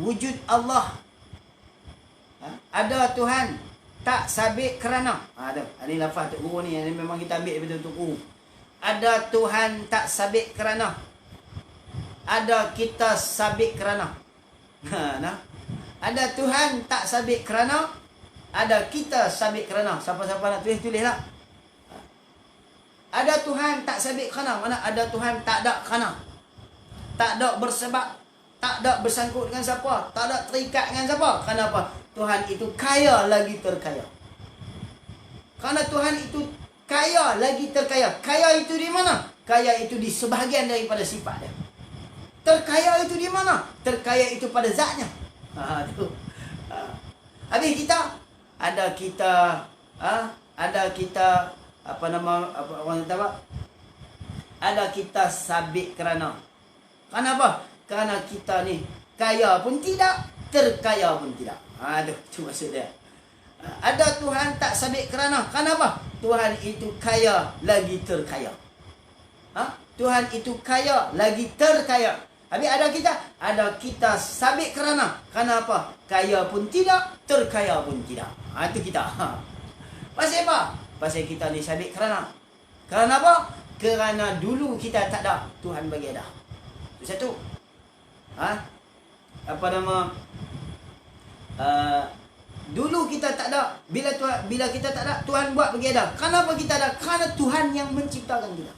Wujud Allah. Ada Tuhan. Tak sabit kerana. Tu. Ini lafaz Tok Guru ni. Ini memang kita ambil daripada Tok Guru. Ada Tuhan tak sabit kerana. Ada kita sabit kerana. Ada Tuhan tak sabit kerana. Ada kita sabit kerana. Siapa-siapa nak tulis, tulislah. Ada Tuhan tak sabit kerana. Mana ada Tuhan tak ada kerana. Tak ada bersebab. Tak ada bersangkut dengan siapa. Tak ada terikat dengan siapa. Kenapa? Tuhan itu kaya lagi terkaya. Karena Tuhan itu kaya lagi terkaya. Kaya itu di mana? Kaya itu di sebahagian daripada sifat dia. Terkaya itu di mana? Terkaya itu pada zatnya. Tu. Habis kita ada kita apa nama orang kata apa? Ada kita sabit kerana. Kenapa? Kerana kita ni kaya pun tidak, terkaya pun tidak. Itu maksud dia. Ada Tuhan tak sabit kerana. Kenapa? Tuhan itu kaya lagi terkaya. Tuhan itu kaya lagi terkaya. Habis ada kita sabit kerana. Kenapa? Kaya pun tidak, terkaya pun tidak. Itu kita. Pasal apa? Pasal kita ni sabit kerana. Kerana apa? Kerana dulu kita tak ada, Tuhan bagi ada. Itu satu. Apa nama? Dulu kita tak ada. Bila kita tak ada, Tuhan buat bagi ada. Kenapa kita ada? Kerana Tuhan yang menciptakan kita.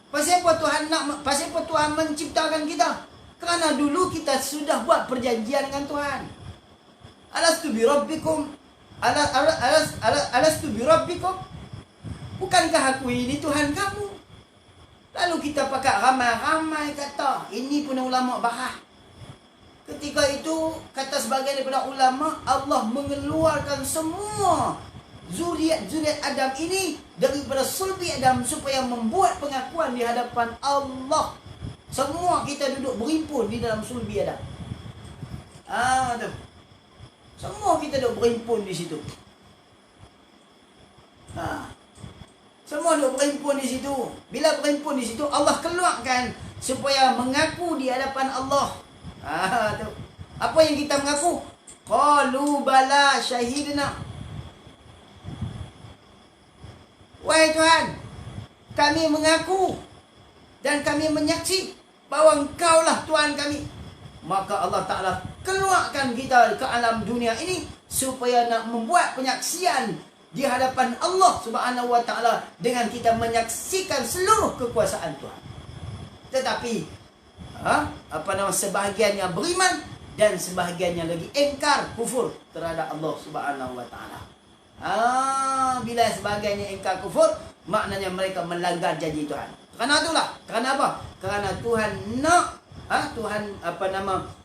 Pasal apa Tuhan menciptakan kita? Kerana dulu kita sudah buat perjanjian dengan Tuhan. Alastu bi rabbikum? Alastu bi rabbikum? Bukankah aku ini Tuhan kamu? Lalu kita pakai ramai-ramai kata. Ini pun ulama bahas. Ketika itu, kata sebagian daripada ulama, Allah mengeluarkan semua zuriat Adam ini daripada sulbi Adam supaya membuat pengakuan di hadapan Allah. Semua kita duduk berhimpun di dalam sulbi Adam. Tu. Semua kita duduk berhimpun di situ. Semua duduk berhimpun di situ. Bila berhimpun di situ, Allah keluarkan supaya mengaku di hadapan Allah. Tu. Apa yang kita mengaku? Qalu bala syahidna. Wahai Tuhan, kami mengaku dan kami menyaksi bahawa Engkaulah Tuhan kami. Maka Allah Ta'ala keluarkan kita ke alam dunia ini supaya nak membuat penyaksian di hadapan Allah Subhanahu Wa Ta'ala dengan kita menyaksikan seluruh kekuasaan Tuhan. Tetapi sebahagiannya beriman dan sebahagiannya lagi engkar, kufur terhadap Allah Subhanahu Wa Ta'ala. Bila sebahagiannya engkar kufur, maknanya mereka melanggar janji Tuhan. Kerana itulah. Kerana apa? Kerana Tuhan nak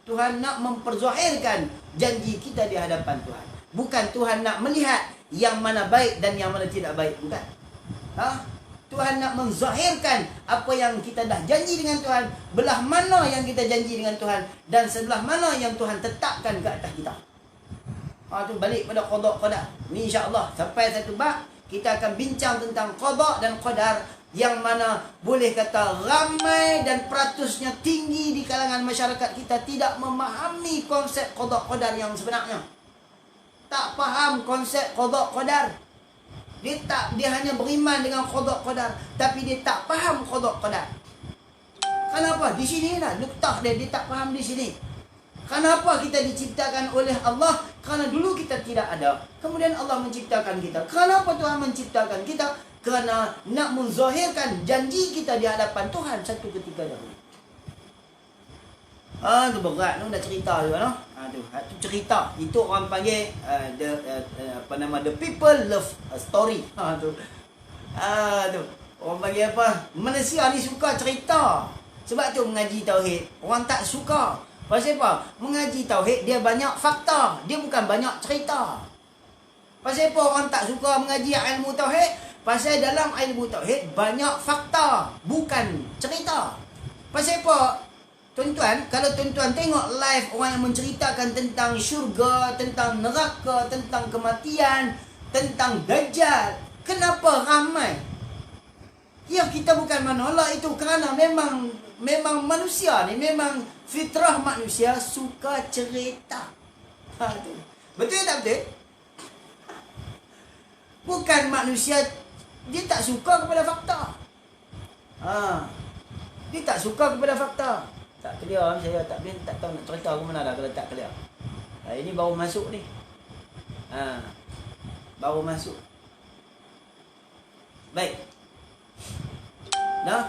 Tuhan nak memperzahirkan janji kita di hadapan Tuhan. Bukan Tuhan nak melihat yang mana baik dan yang mana tidak baik. Bukan. Tuhan nak menzahirkan apa yang kita dah janji dengan Tuhan, belah mana yang kita janji dengan Tuhan, dan sebelah mana yang Tuhan tetapkan ke atas kita. Tu balik pada qada qadar. Ni insya-Allah sampai satu bab kita akan bincang tentang qada dan qadar, yang mana boleh kata ramai dan peratusnya tinggi di kalangan masyarakat kita tidak memahami konsep qada qadar yang sebenarnya. Tak faham konsep qada qadar. Dia hanya beriman dengan qada qadar, tapi dia tak faham qada qadar. Kenapa? Di sinilah nuktah dia tak faham di sini. Kenapa kita diciptakan oleh Allah? Kerana dulu kita tidak ada. Kemudian Allah menciptakan kita. Kenapa Tuhan menciptakan kita? Kerana nak menzahirkan janji kita di hadapan Tuhan satu ketika dahulu. Tu berat tu, dah cerita juga no. Tu cerita. Itu orang panggil the people love story. Tu. Orang panggil apa? Manusia ni suka cerita. Sebab tu mengaji tauhid. Orang tak suka. Pasal apa? Mengaji tauhid dia banyak fakta, dia bukan banyak cerita. Pasal apa orang tak suka mengaji ilmu tauhid? Pasal dalam ilmu tauhid banyak fakta, bukan cerita. Pasal apa? Tuan-tuan, kalau tuan-tuan tengok live orang yang menceritakan tentang syurga, tentang neraka, tentang kematian, tentang dajjal, kenapa ramai? Ya, kita bukan menolak itu kerana memang manusia ni, memang fitrah manusia suka cerita. Betul tak betul? Bukan manusia dia tak suka kepada fakta. Dia tak suka kepada fakta. Tak clear, saya tak tahu nak cerita ke mana dah kalau tak clear. Ini baru masuk ni. Baru masuk. Baik. Nah,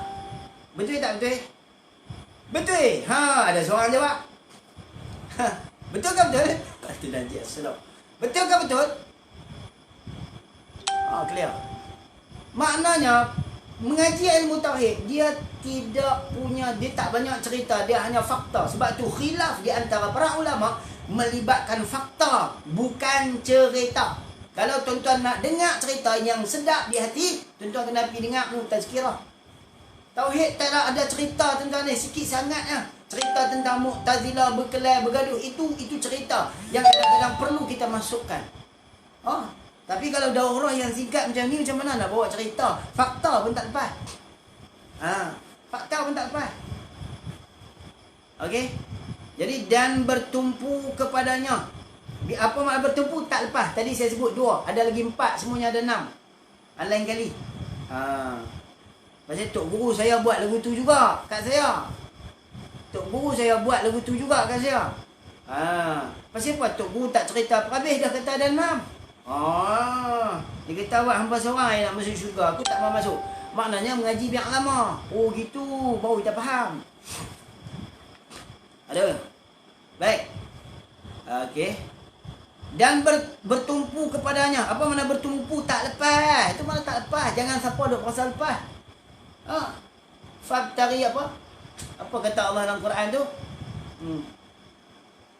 betul tak betul? Betul. Ha, ada seorang jawab. Ha, betul ke betul? Itu nanti asal. Betul ke betul? Ah, clear. Maknanya mengaji ilmu tauhid, dia tak banyak cerita, dia hanya fakta. Sebab tu khilaf di antara para ulama melibatkan fakta, bukan cerita. Kalau tuan-tuan nak dengar cerita yang sedap di hati, tuan-tuan kena pergi dengar tazkirah. Tauhid tak ada cerita tuan-tuan ni, sikit sangatnya. Cerita tentang Mu'tazilah berkelahi bergaduh, itu cerita yang kadang-kadang perlu kita masukkan. Oh, tapi kalau daurah yang singkat macam ni, macam mana nak bawa cerita? Fakta pun tak lepas. Fakta pun tak lepas. Okey. Jadi dan bertumpu kepadanya. Apa makna bertumpu? Tak lepas. Tadi saya sebut 2, ada lagi 4, semuanya ada 6. Lain kali. Pasal tok guru saya buat lagu tu juga kat saya. Tok guru saya buat lagu tu juga kat saya. Pasal apa tok guru tak cerita habis dah kata ada 6. Dia kata awak hamba seorang yang nak masuk syurga, aku tak mau masuk. Maknanya mengaji biar lama. Oh gitu, baru kita faham. Ada. Baik. Okey. Dan bertumpu kepadanya. Apa makna bertumpu? Tak lepas. Itu mana tak lepas. Jangan siapa duk rasa lepas. Fabtari apa? Apa kata Allah dalam Quran tu?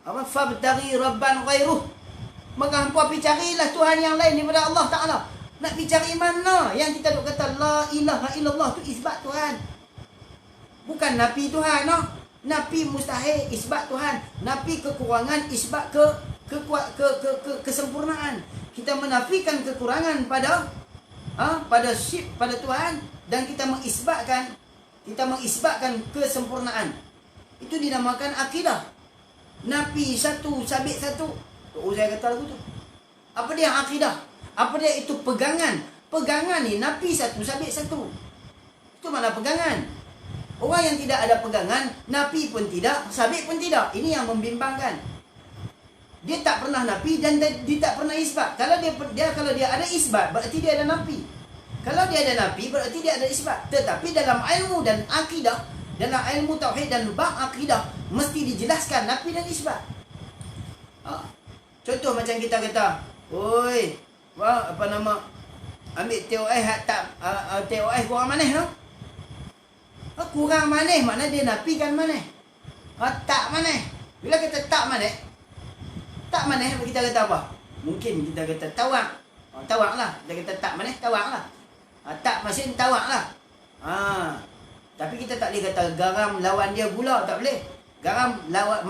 Apa? Fabtari rabban ghairuh. Maka hampa pergi carilah Tuhan yang lain daripada Allah Ta'ala. Nak pergi cari mana? Yang kita duk kata La ilaha illallah tu isbat Tuhan. Bukan nafi Tuhan. Nafi mustahil, isbat Tuhan. Nafi kekurangan, isbat kesempurnaan. Kita menafikan kekurangan pada Tuhan, dan kita mengisbatkan kesempurnaan. Itu dinamakan akidah. Nafi satu, sabit satu. Saya kata lagu tu. Apa dia akidah? Apa dia itu pegangan? Pegangan ni nafi satu, sabit satu. Itu mana pegangan? Orang yang tidak ada pegangan, nafi pun tidak, sabit pun tidak. Ini yang membimbangkan. Dia tak pernah nafi dan dia tak pernah isbat. Kalau dia ada isbat, berarti dia ada nafi. Kalau dia ada nafi, berarti dia ada isbat. Tetapi dalam ilmu dan akidah, dalam ilmu tauhid dan bab akidah, mesti dijelaskan nafi dan isbat. Contoh macam kita kata, oi, apa nama, ambil TOS tak TOS kurang manis no? Kurang manis makna dia nafikan manis. Tak manis. Bila kita tak manis, kita kata apa? Mungkin kita kata tawak. Tawak lah. Kita kata tak manis, tawak lah. Tak masin, tawak lah. Tapi kita tak boleh kata garam lawan dia gula. Tak boleh. Garam lawan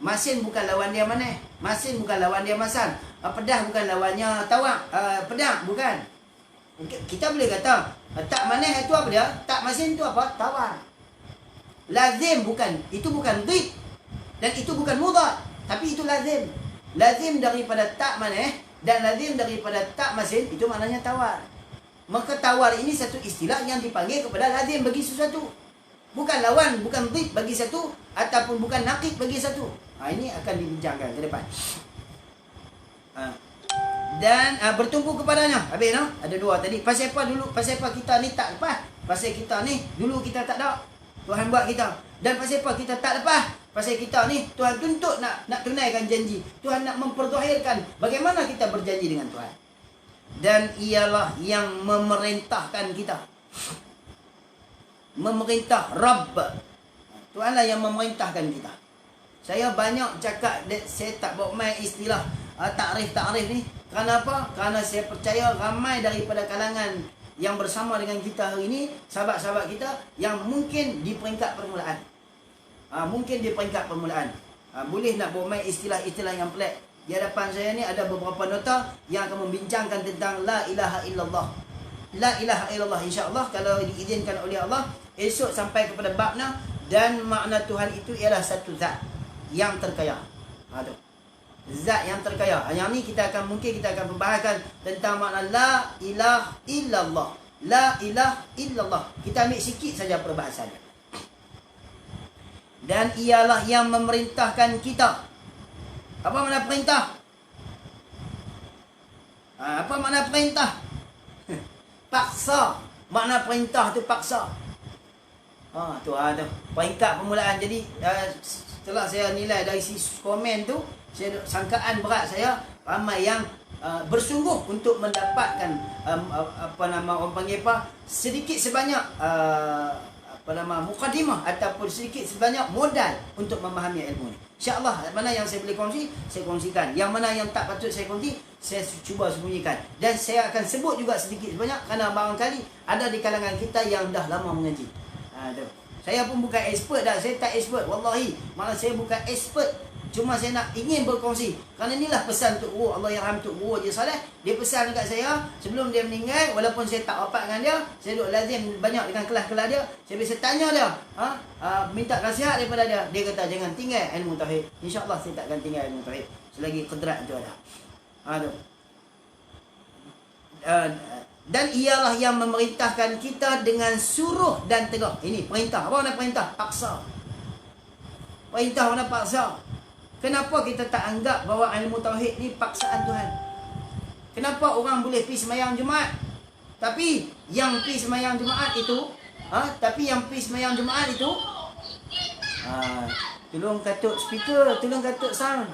masin bukan lawan dia manis. Masin bukan lawan dia masam. Pedas bukan lawannya tawak. Pedas bukan. Kita boleh kata tak manis itu apa dia? Tak masin itu apa? Tawak. Lazim bukan. Itu bukan dhid. Dan itu bukan mudhad. Tapi itu lazim. Lazim daripada tak manis dan lazim daripada tak masin, itu maknanya tawar. Maka tawar ini satu istilah yang dipanggil kepada lazim bagi sesuatu. Bukan lawan, bukan dhid bagi satu, ataupun bukan naqid bagi satu. Ini akan dibincangkan ke depan. Dan bertumpu kepadanya. Habis no? Ada 2 tadi. Pasal apa dulu? Pasal apa kita ni tak lepas? Pasal kita ni dulu kita tak ada. Tuhan buat kita. Dan pasal apa kita tak lepas? Pasal kita ni Tuhan tuntut nak tunaikan janji. Tuhan nak memperzahirkan bagaimana kita berjanji dengan Tuhan. Dan ialah yang memerintahkan kita. Memerintah Rabb. Tuhanlah yang memerintahkan kita. Saya banyak cakap, saya tak bawa main istilah takrif ni. Kerana apa? Kerana saya percaya ramai daripada kalangan yang bersama dengan kita hari ini, sahabat-sahabat kita yang mungkin di peringkat permulaan. Boleh nak bawa main istilah-istilah yang pelik. Di hadapan saya ni ada beberapa nota yang akan membincangkan tentang La ilaha illallah. La ilaha illallah, insya-Allah kalau diizinkan oleh Allah, esok sampai kepada babnya. Dan makna Tuhan itu ialah satu zat yang terkaya. Zat yang terkaya. Yang ni kita akan membahaskan tentang makna La ilaha illallah. La ilaha illallah. Kita ambil sikit saja perbahasannya. Dan ialah yang memerintahkan kita. Apa makna perintah? Apa makna perintah? Paksa. Makna perintah tu paksa. Tu tu. Peringkat permulaan. Jadi setelah saya nilai dari sisi komen tu, saya sangkaan berat saya ramai yang bersungguh untuk mendapatkan orang panggil sedikit sebanyak mukadimah ataupun sedikit sebanyak modal untuk memahami ilmu ni. InsyaAllah mana yang saya boleh kongsi, saya kongsikan. Yang mana yang tak patut saya kongsi, saya cuba sembunyikan. Dan saya akan sebut juga sedikit sebanyak kerana barangkali ada di kalangan kita yang dah lama mengaji. Saya pun bukan expert dah, saya tak expert. Wallahi, malah saya bukan expert. Cuma saya ingin berkongsi. Kerana inilah pesan Tok Guru, Allah yarham Tok Guru Haji Saleh. Dia pesan dekat saya sebelum dia meninggal, walaupun saya tak rapat dengan dia, saya duduk lazim banyak dengan kelas-kelas dia. Saya biasa tanya dia, minta nasihat daripada dia. Dia kata jangan tinggal ilmu tauhid. InsyaAllah saya takkan tinggal ilmu tauhid selagi qudrat itu ada. Dan ialah yang memerintahkan kita dengan suruh dan tegur. Ini perintah. Apa makna perintah? Paksa. Perintah makna paksa. Kenapa kita tak anggap bahawa ilmu tauhid ni paksaan Tuhan? Kenapa orang boleh pergi sembahyang Jumaat? Tapi yang pergi sembahyang Jumaat itu, tolong katuk speaker, tolong katuk sound.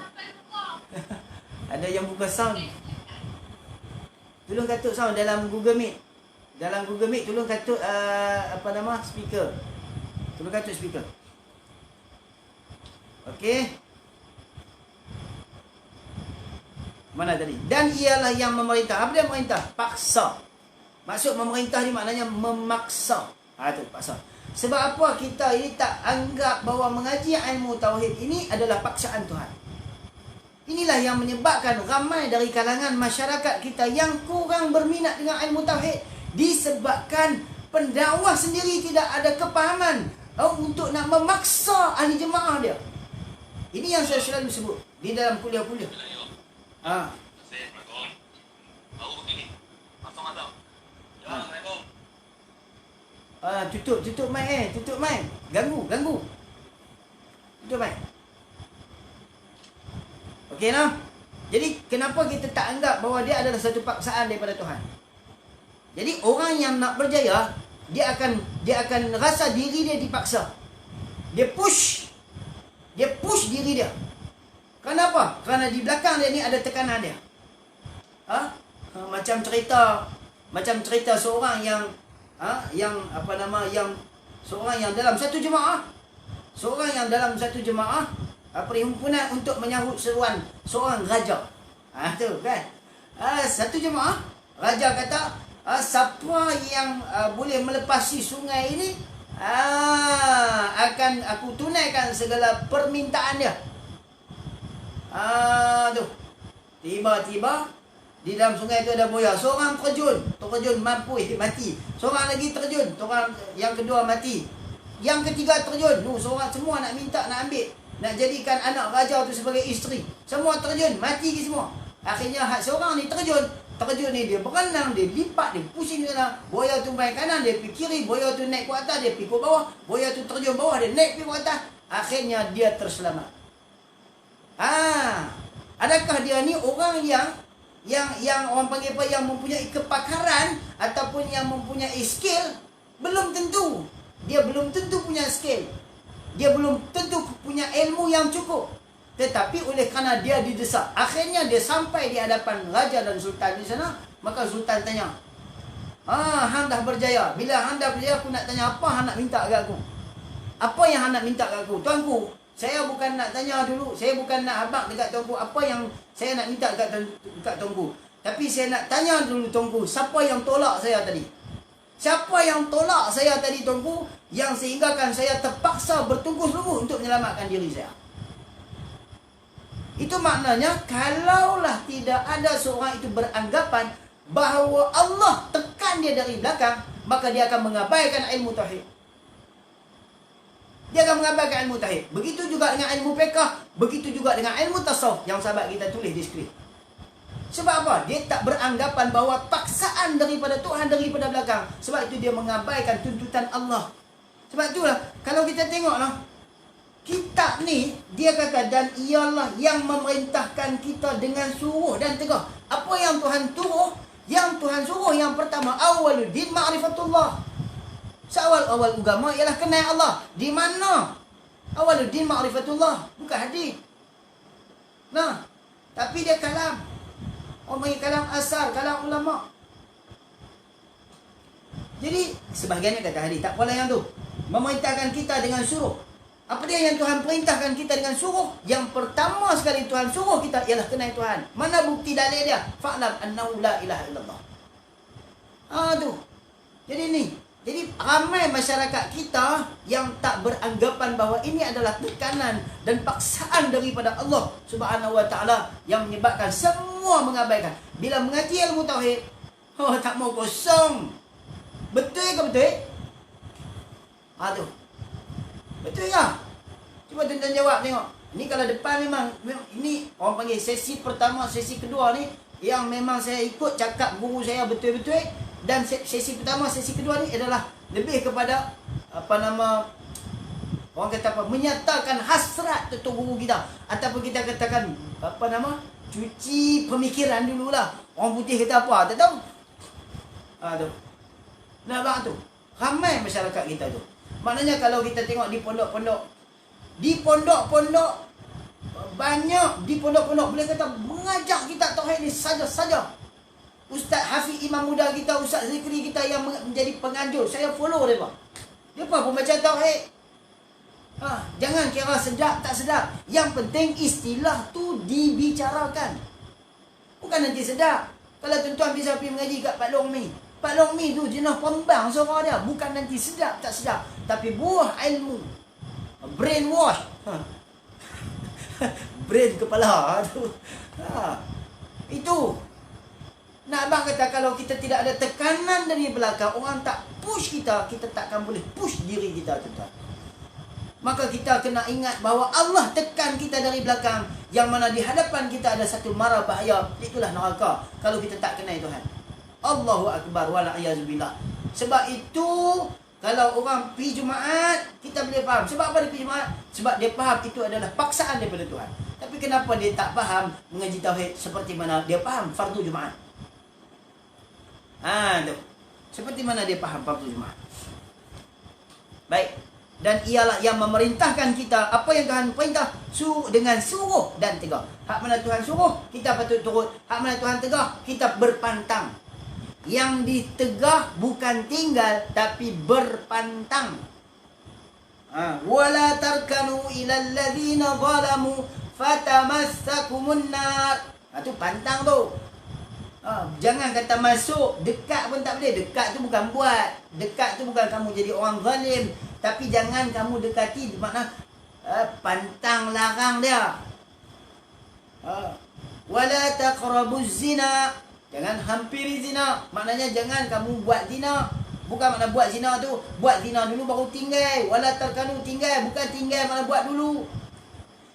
Ada yang buka sound. Tolong katuk sound dalam Google Meet. Dalam Google Meet tolong katuk speaker. Tolong katuk speaker. Okey. Mana tadi? Dan ialah yang memerintah. Apa dia memerintah? Paksa. Maksud memerintah ni maknanya memaksa. Tu paksa. Sebab apa kita ini tak anggap bahawa mengaji ilmu tauhid ini adalah paksaan Tuhan. Inilah yang menyebabkan ramai dari kalangan masyarakat kita yang kurang berminat dengan ilmu tauhid. Disebabkan pendakwah sendiri tidak ada kepahaman untuk nak memaksa ahli jemaah dia. Ini yang saya selalu sebut di dalam kuliah-kuliah. Assalamualaikum. Tahu begini. Masuk atau? Assalamualaikum. Tutup mic tutup mic. Ganggu. Tutup mic. Okey nah. Jadi kenapa kita tak anggap bahawa dia adalah satu paksaan daripada Tuhan? Jadi orang yang nak berjaya, dia akan rasa diri dia dipaksa. Dia push diri dia. Kenapa? Kerana di belakang dia ni ada tekanan dia. Macam cerita seorang yang seorang yang dalam satu jemaah, perhimpunan untuk menyahut seruan seorang raja. Tu kan. Satu jemaah, raja kata, siapa yang boleh melepasi sungai ini, akan aku tunaikan segala permintaan dia. Tiba-tiba di dalam sungai itu ada buaya. Seorang terjun mampu mati. Seorang lagi terjun, seorang yang kedua mati. Yang ketiga terjun. Seorang semua nak minta nak ambil, nak jadikan anak raja tu sebagai isteri. Semua terjun, mati ke semua. Akhirnya seorang ni terjun ni dia berenang, dia lipat, dia pusing sana. Buaya tu main kanan, dia pergi kiri. Buaya tu naik ke atas, dia pergi ke bawah. Buaya tu terjun bawah, dia naik pergi ke atas. Akhirnya dia terselamat. Adakah dia ni orang yang orang panggil apa, yang mempunyai kepakaran ataupun yang mempunyai skill? Belum tentu. Dia belum tentu punya skill. Dia belum tentu punya ilmu yang cukup. Tetapi oleh kerana dia didesak, akhirnya dia sampai di hadapan raja dan sultan di sana. Maka sultan tanya, hang dah berjaya. Bila hang dah berjaya, aku nak tanya apa hang nak minta kat aku? Apa yang hang nak minta kat aku? Tuanku, saya bukan nak tanya dulu, saya bukan nak habaq dekat tuanku apa yang saya nak minta dekat tuanku. Tapi saya nak tanya dulu tuanku, siapa yang tolak saya tadi? Siapa yang tolak saya tadi tuanku, yang sehinggakan saya terpaksa bertungkus-lungkus untuk menyelamatkan diri saya? Itu maknanya kalaulah tidak ada seorang itu beranggapan bahawa Allah tekan dia dari belakang, maka dia akan mengabaikan ilmu tauhid. Dia akan mengabaikan ilmu tauhid. Begitu juga dengan ilmu fiqh, begitu juga dengan ilmu tasawuf yang sahabat kita tulis di skrip. Sebab apa? Dia tak beranggapan bahawa paksaan daripada Tuhan daripada belakang. Sebab itu dia mengabaikan tuntutan Allah. Sebab itulah kalau kita tengoklah kitab ni, dia kata dan ialah yang memerintahkan kita dengan suruh dan tegur. Apa yang Tuhan suruh, Yang Tuhan suruh yang pertama, awaluddin ma'rifatullah. Seawal-awal agama ialah kenal Allah. Di mana? Awaluddin ma'rifatullah. Bukan hadis. Nah, tapi dia kalam. Orang panggil kalam asar, kalam ulama. Jadi, sebahagiannya kata hadis, tak apalah yang tu. Memerintahkan kita dengan suruh. Apa dia yang Tuhan perintahkan kita dengan suruh? Yang pertama sekali Tuhan suruh kita ialah kenal Tuhan. Mana bukti dalil dia? Fa'lam annahu la ilaha illallah. Tu. Jadi ni. Jadi ramai masyarakat kita yang tak beranggapan bahawa ini adalah tekanan dan paksaan daripada Allah Subhanahu Wa Taala yang menyebabkan semua mengabaikan. Bila mengaji ilmu tauhid, tak mau kosong. Betul ke betul? Tu. Betul ya? Cuba tuan-tuan jawab tengok. Ni kalau depan memang ini orang panggil sesi pertama, sesi kedua ni yang memang saya ikut cakap guru saya betul-betul. Dan sesi pertama, sesi kedua ni adalah lebih kepada orang kata apa, menyatakan hasrat untuk guru kita, ataupun kita katakan cuci pemikiran dululah. Orang putih kata apa, tak tahu. Tu. Nampak tu. Ramai masyarakat kita tu. Maknanya kalau kita tengok di pondok-pondok, banyak di pondok-pondok boleh kata mengajar kita tauhid ni saja-saja. Ustaz Hafiz Imam muda kita, Ustaz Zikri kita yang menjadi penganjur, saya follow dia pak. Dia pun baca tauhid. Jangan kira sedap tak sedap. Yang penting istilah tu dibicarakan. Bukan nanti sedap. Kalau tuan-tuan bisa pergi mengaji kat Pak Long Mi. Pak Long Mi tu jenis pembang suara dia. Bukan nanti sedap tak sedap. Tapi buah ilmu. Brainwash. Brain kepala tu. Itu. Nak abang kata kalau kita tidak ada tekanan dari belakang, orang tak push kita, kita takkan boleh push diri kita, tuan-tuan. Maka kita kena ingat bahawa Allah tekan kita dari belakang, yang mana di hadapan kita ada satu mara bahaya, itulah neraka kalau kita tak kenal Tuhan. Allahu Akbar wala'iyyazubillah. Sebab itu kalau orang pergi Jumaat, kita boleh faham. Sebab apa dia pergi Jumaat? Sebab dia faham itu adalah paksaan daripada Tuhan. Tapi kenapa dia tak faham mengaji tauhid seperti mana dia faham fardu Jumaat? Tu. Seperti mana dia faham fardu Jumaat. Baik. Dan ialah yang memerintahkan kita apa yang Tuhan perintah dengan suruh dan tegah. Hak mana Tuhan suruh, kita patut turut. Hak mana Tuhan tegah, kita berpantang. Yang ditegah bukan tinggal tapi berpantang. Wala tarkanu ilal ladzina zalamu fatamassakumun nar. Tu pantang tu. Jangan kata masuk, dekat pun tak boleh. Dekat tu bukan buat. Dekat tu bukan kamu jadi orang zalim. Tapi jangan kamu dekati, makna pantang larang dia. Wala taqrabuz zina. Jangan hampiri zina. Maknanya jangan kamu buat zina. Bukan makna buat zina tu, buat zina dulu baru tinggal. Wala tarkanu tinggal, bukan tinggal makna buat dulu.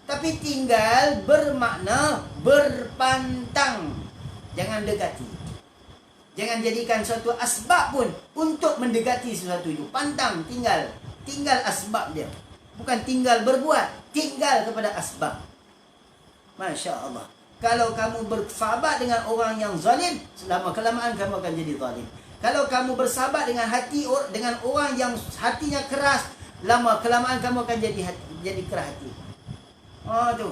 Tapi tinggal bermakna berpantang. Jangan dekati. Jangan jadikan suatu asbab pun untuk mendekati sesuatu itu. Pantang, tinggal. Tinggal asbab dia. Bukan tinggal berbuat. Tinggal kepada asbab. Masya Allah. Kalau kamu bersahabat dengan orang yang zalim, selama-kelamaan kamu akan jadi zalim. Kalau kamu bersahabat dengan dengan orang yang hatinya keras, lama-kelamaan kamu akan jadi keras hati. Tu.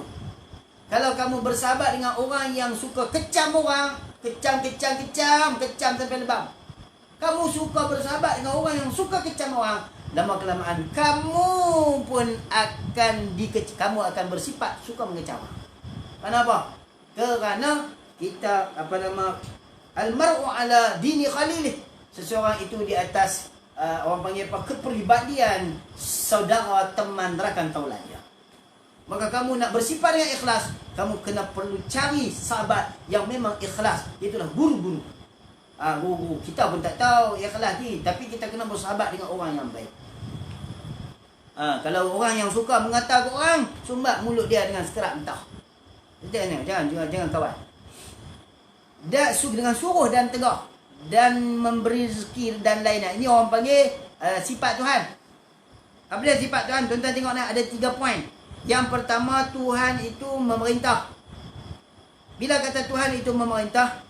Kalau kamu bersahabat dengan orang yang suka kecam orang, kecam sampai lebam. Kamu suka bersahabat dengan orang yang suka kecam orang, lama-kelamaan kamu pun akan kamu akan bersifat suka mengecam. Kenapa? Kerana kita al-mar'u ala dini khalilih. Seseorang itu di atas orang panggil apa, kepribadian saudara teman rakan taulan dia. Maka kamu nak bersifat dengan ikhlas, kamu kena perlu cari sahabat yang memang ikhlas. Itulah guru-guru. Guru kita pun tak tahu ikhlas ni, tapi kita kena bersahabat dengan orang yang baik. Kalau orang yang suka mengata ke orang, sumbat mulut dia dengan sekerat mentah. Jangan kawan. Dengan suruh dan tegah dan memberi rezeki dan lainnya. Ini orang panggil sifat Tuhan. Apa dia sifat Tuhan? Tuan-tuan tengok ada 3 poin. Yang pertama, Tuhan itu memerintah. Bila kata Tuhan itu memerintah,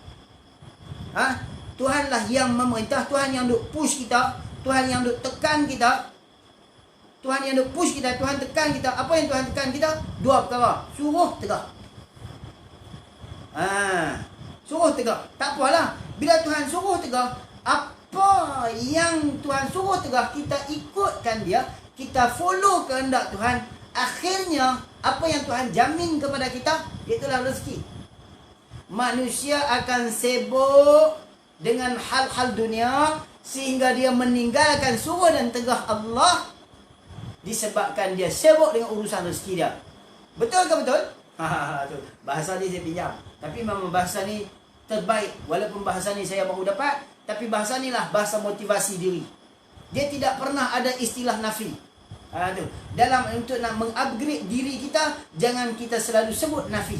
Tuhanlah yang memerintah, Tuhan yang duk push kita, Tuhan yang duk tekan kita. Tuhan yang duk push kita, Tuhan tekan kita. Apa yang Tuhan tekan kita? Dua perkara. Suruh tegak. Suruh tegak. Tak apalah. Bila Tuhan suruh tegak, apa yang Tuhan suruh tegak, kita ikutkan dia, kita follow kehendak Tuhan. Akhirnya, apa yang Tuhan jamin kepada kita, itulah rezeki. Manusia akan sibuk dengan hal-hal dunia sehingga dia meninggalkan suruh dan tegah Allah disebabkan dia sibuk dengan urusan rezeki dia. Betul ke betul? Bahasa ni saya pinjam. Tapi memang bahasa ni terbaik. Walaupun bahasa ni saya baru dapat, tapi bahasa ni lah bahasa motivasi diri. Dia tidak pernah ada istilah nafi. Dalam untuk nak mengupgrade diri kita, jangan kita selalu sebut nafi.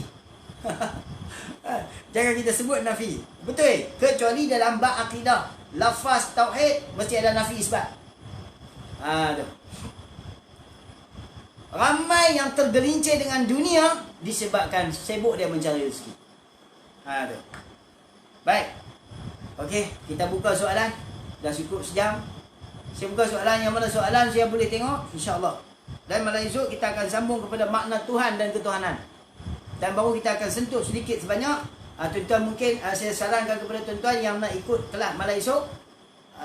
Jangan kita sebut nafi. Betul? Kecuali dalam bab akidah, lafaz tauhid mesti ada nafi isbat. Ramai yang tergelincir dengan dunia disebabkan sibuk dia mencari rezeki. Baik. Okey, kita buka soalan. Dah cukup sejam. Saya buka soalan, yang mana soalan saya boleh tengok, insya-Allah. Dan malam esok kita akan sambung kepada makna Tuhan dan ketuhanan. Dan baru kita akan sentuh sedikit sebanyak. Tuan-tuan mungkin saya sarankan kepada tuan-tuan yang nak ikut kelas malam esok,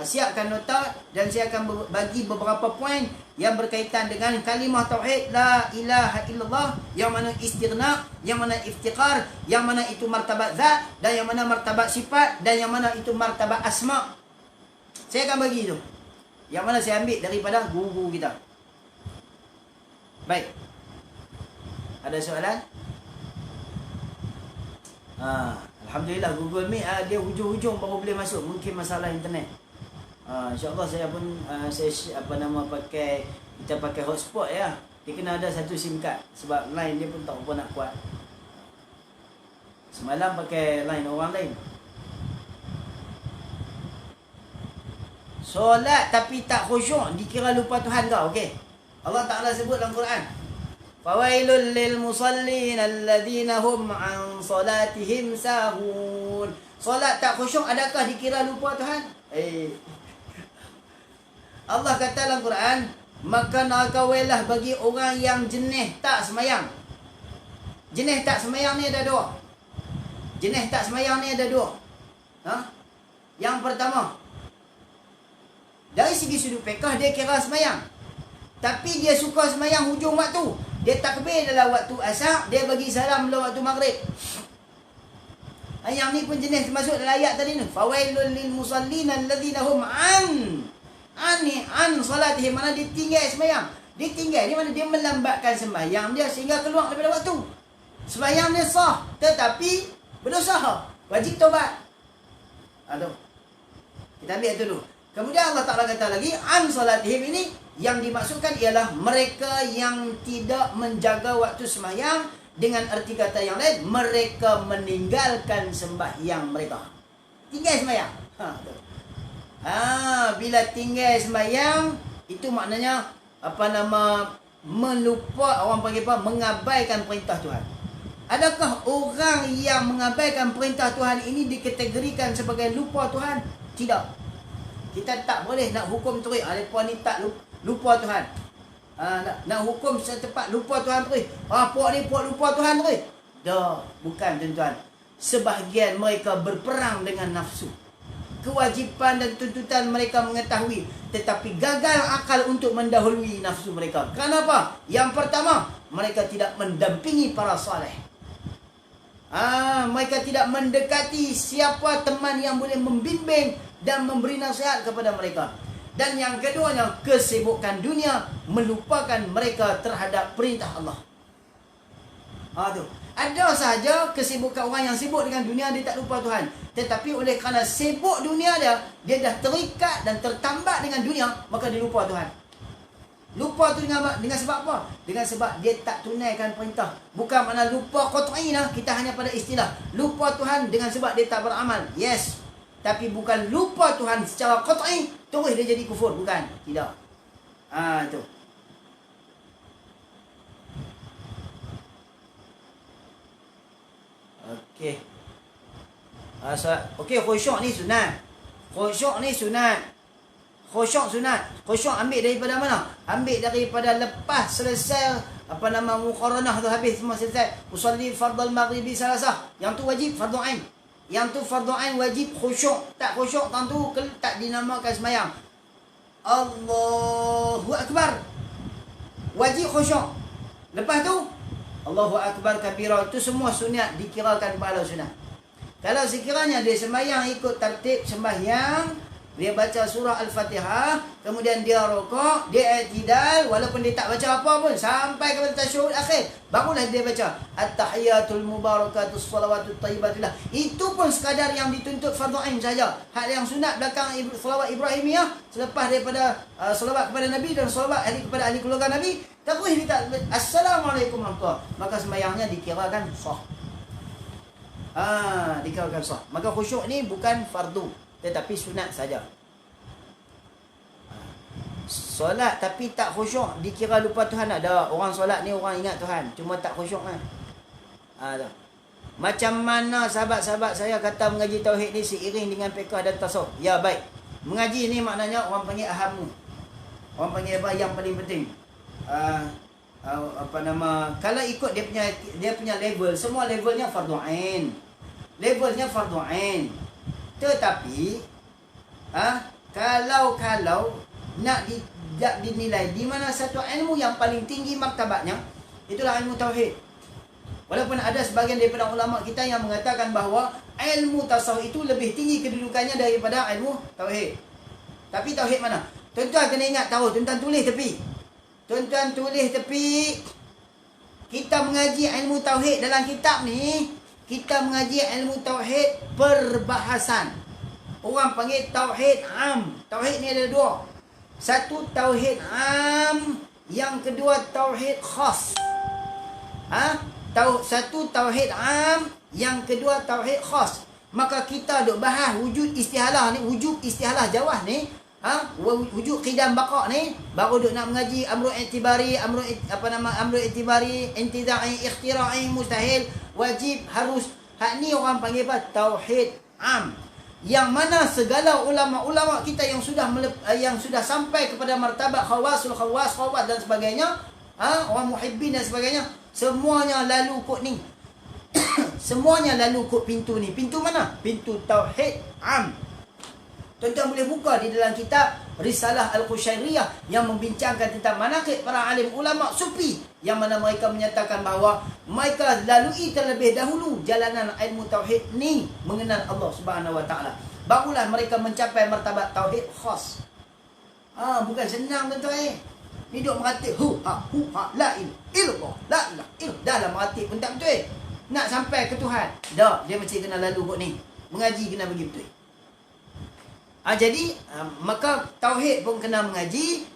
siapkan nota dan saya akan bagi beberapa poin yang berkaitan dengan kalimah tauhid la ilaha illallah, yang mana istighna, yang mana iftiqar, yang mana itu martabat zat, dan yang mana martabat sifat, dan yang mana itu martabat asma. Saya akan bagi itu. Yang mana saya ambil daripada guru-guru kita. Baik. Ada soalan? Alhamdulillah Google Meet dia hujung-hujung baru boleh masuk. Mungkin masalah internet. InsyaAllah saya pun kita pakai hotspot ya. Dia kena ada satu SIM card. Sebab line dia pun tak apa nak kuat. Semalam pakai line orang lain. Solat tapi tak khusyuk dikira lupa Tuhan kau, okey? Allah Taala sebut dalam Quran, fawailul lil musallin alladhina hum an salatihim sahun. Solat tak khusyuk adakah dikira lupa Tuhan? Allah kata dalam Quran, maka nakawailah bagi orang yang jenis tak semayang. Jenis tak semayang ni ada dua. Jenis tak semayang ni ada dua. Yang pertama, dari segi sudut fiqh dia kira semayang, tapi dia suka semayang hujung waktu. Dia takbir dalam waktu asar, dia bagi salam dalam waktu maghrib. Yang ni pun jenis termasuk dalam ayat tadi ni. Fawailul lil musallin alladhina hum an salatihim, mana dia tinggal semayang. Dia tinggal ni mana dia melambatkan sembahyang dia sehingga keluar daripada waktu. Sembahyang dia sah, tetapi berdosa. Wajib taubat. Kita ambil itu dulu. Kemudian Allah Ta'ala kata lagi, an salatihim ini yang dimaksudkan ialah mereka yang tidak menjaga waktu sembahyang. Dengan arti kata yang lain, mereka meninggalkan sembahyang mereka. Tinggal sembahyang. Bila tinggal sembahyang, itu maknanya melupa, orang panggil apa? Mengabaikan perintah Tuhan. Adakah orang yang mengabaikan perintah Tuhan ini dikategorikan sebagai lupa Tuhan? Tidak. Kita tak boleh nak hukum terus. Mereka ni tak lupa Tuhan. Nak hukum secepat lupa Tuhan terus. Puak ni puak lupa Tuhan terus. Dah, bukan tuan-tuan. Sebahagian mereka berperang dengan nafsu. Kewajipan dan tuntutan mereka mengetahui, tetapi gagal akal untuk mendahului nafsu mereka. Kenapa? Yang pertama, mereka tidak mendampingi para saleh. Mereka tidak mendekati siapa teman yang boleh membimbing dan memberi nasihat kepada mereka. Dan yang keduanya, kesibukan dunia melupakan mereka terhadap perintah Allah. Ada sahaja kesibukan orang yang sibuk dengan dunia, dia tak lupa Tuhan. Tetapi oleh kerana sibuk dunia dia dah terikat dan tertambat dengan dunia, maka dia lupa Tuhan. Lupa tu dengan sebab apa? Dengan sebab dia tak tunaikan perintah. Bukan makna lupa qat'i lah, kita hanya pada istilah. Lupa Tuhan dengan sebab dia tak beramal. Yes. Tapi bukan lupa Tuhan secara qat'i, terus dia jadi kufur. Bukan. Tidak. Itu. Okey. Okey, khusyuk ni sunat. Khusyuk ni sunat. Khusyuk sunat. Khusyuk ambil daripada mana? Ambil daripada lepas selesai muqaranah tu habis semua selesai. Usalli fardal maghribi salasah. Yang tu wajib fardu ain. Yang tu fardu ain wajib khusyuk. Tak khusyuk tentu tak dinamakan sembahyang. Allahu akbar. Wajib khusyuk. Lepas tu Allahu akbar kabira, itu semua sunat dikirakan pahala sunat. Kalau sekiranya dia sembahyang ikut tertib sembahyang, dia baca surah Al-Fatihah, kemudian dia rukuk, dia i'tidal, walaupun dia tak baca apa pun sampai kepada tasyahud akhir, barulah dia baca at-tahiyatul mubarakatus salawatut thayyibatillah. Itu pun sekadar yang dituntut fardu ain saja. Hal yang sunat belakang selawat Ibrahimiyah, selepas daripada selawat kepada Nabi dan selawat kepada ahli keluarga Nabi, terus dia tak assalamualaikum warahmatullahi, maka sembahyangnya dikirakan sah. Dikirakan sah. Maka khusyuk ni bukan fardu, tetapi sunat saja. Solat tapi tak khusyuk dikira lupa Tuhan. Ada orang solat ni orang ingat Tuhan, cuma tak khusyuk kan. Macam mana sahabat-sahabat saya kata mengaji tauhid ni seiring dengan fiqh dan tasawuf? Ya baik. Mengaji ni maknanya orang panggil ahamu. Orang panggil apa yang paling penting? Kalau ikut dia punya level, semua levelnya fardu ain. Levelnya fardu ain. Tetapi kalau nak dinilai di mana satu ilmu yang paling tinggi martabatnya, itulah ilmu tauhid. Walaupun ada sebahagian daripada ulama kita yang mengatakan bahawa ilmu tasawuf itu lebih tinggi kedudukannya daripada ilmu tauhid. Tapi tauhid mana? Tuan-tuan kena ingat tahu, tuan-tuan tulis tepi. Tuan-tuan tulis tepi. Kita mengaji ilmu tauhid dalam kitab ni, kita mengaji ilmu tauhid perbahasan. Orang panggil tauhid am. Tauhid ni ada dua. Satu tauhid am, yang kedua tauhid khas. Satu tauhid am, yang kedua tauhid khas. Maka kita duk bahas wujud istihalah ni, wujud istihalah jawah ni, wujud qidam baqa ni, baru duk nak mengaji amru i'tibari, amru i'tibari, intizai, ikhtira'i, mustahil, wajib, harus. Hak ni orang panggil apa? Tauhid am. Yang mana segala ulama-ulama kita yang sudah sampai kepada martabat khawas dan sebagainya, orang muhibbin dan sebagainya, semuanya lalu kod ni. Semuanya lalu kod pintu ni. Pintu mana? Pintu tauhid am. Tuan-tuan boleh buka di dalam kitab Risalah Al-Qushairiyah yang membincangkan tentang manaqib para alim ulama sufi, yang mana mereka menyatakan bahawa mereka lalui terlebih dahulu jalanan ilmu tauhid ni, mengenal Allah Subhanahu Wa Taala. Barulah mereka mencapai martabat tauhid khas. Bukan senang tuan-tuan. Ni duk merati la ilaha illallah, la ilaha illallah. Dah lah merati pun tak betul. Nak sampai ke Tuhan, dah dia mesti kena lalu kod ni. Mengaji kena bagi betul. Jadi maka tauhid pun kena mengaji,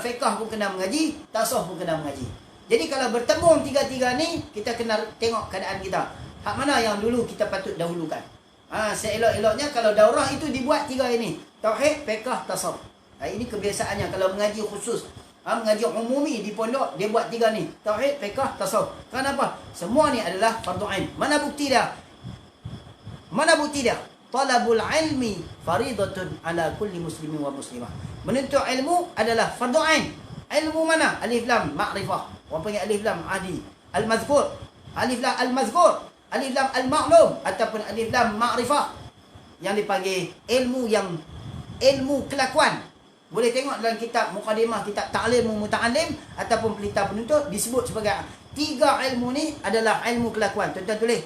fiqh pun kena mengaji, tasawuf pun kena mengaji. Jadi kalau bertemu tiga-tiga ni, kita kena tengok keadaan kita. Hak mana yang dulu kita patut dahulukan. Seelok-eloknya kalau daurah itu dibuat tiga ini. Tauhid, fiqh, tasawuf. Ini kebiasaannya kalau mengaji khusus. Mengaji umumi di pondok, dia buat tiga ni. Tauhid, fiqh, tasawuf. Kenapa? Semua ni adalah fardu ain. Mana bukti dia? Mana bukti dia? Talabul ilmi faridatun ala kulli muslimin wa muslimah. Menuntut ilmu adalah fardu ain. Ilmu mana? Alif lam ma'rifah. Orang panggil alif lam adi. Al-mazkur. Alif lam al-mazkur. Alif lam al-ma'lum ataupun alif lam ma'rifah. Yang dipanggil ilmu kelakuan. Boleh tengok dalam kitab mukadimah, kitab ta'lim muta'allim ataupun pelita penuntut, disebut sebagai tiga ilmu ni adalah ilmu kelakuan. Tuan-tuan tulis.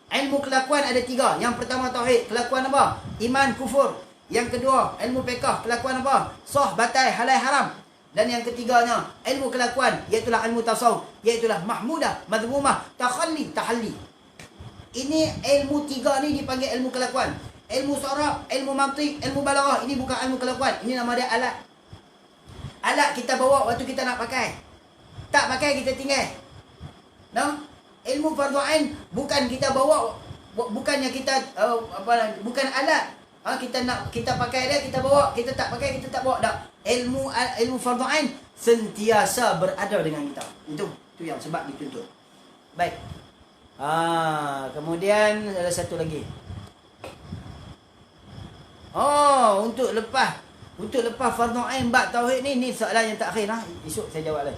Ilmu kelakuan ada tiga. Yang pertama tauhid, kelakuan apa? Iman, kufur. Yang kedua, ilmu fiqh, kelakuan apa? Sah, batal, halal, haram. Dan yang ketiganya, ilmu kelakuan, iaitulah ilmu tasawuf, iaitulah mahmudah, madhmumah, takhalli, tahalli. Ini ilmu tiga ni dipanggil ilmu kelakuan. Ilmu saraf, ilmu mantiq, ilmu balaghah, ini bukan ilmu kelakuan. Ini nama dia alat. Alat kita bawa waktu kita nak pakai. Tak pakai kita tinggal. Ilmu fardu ain bukan kita bawa, bukannya kita bukan alat. Kita pakai dia, kita bawa, kita tak pakai, kita tak bawa. Tak. Ilmu fardu ain sentiasa berada dengan kita. Itu yang sebab dituntut. Baik. Kemudian ada satu lagi. Oh, untuk lepas fardu ain bab tauhid ni soalan yang terakhir lah. Esok saya jawab lagi.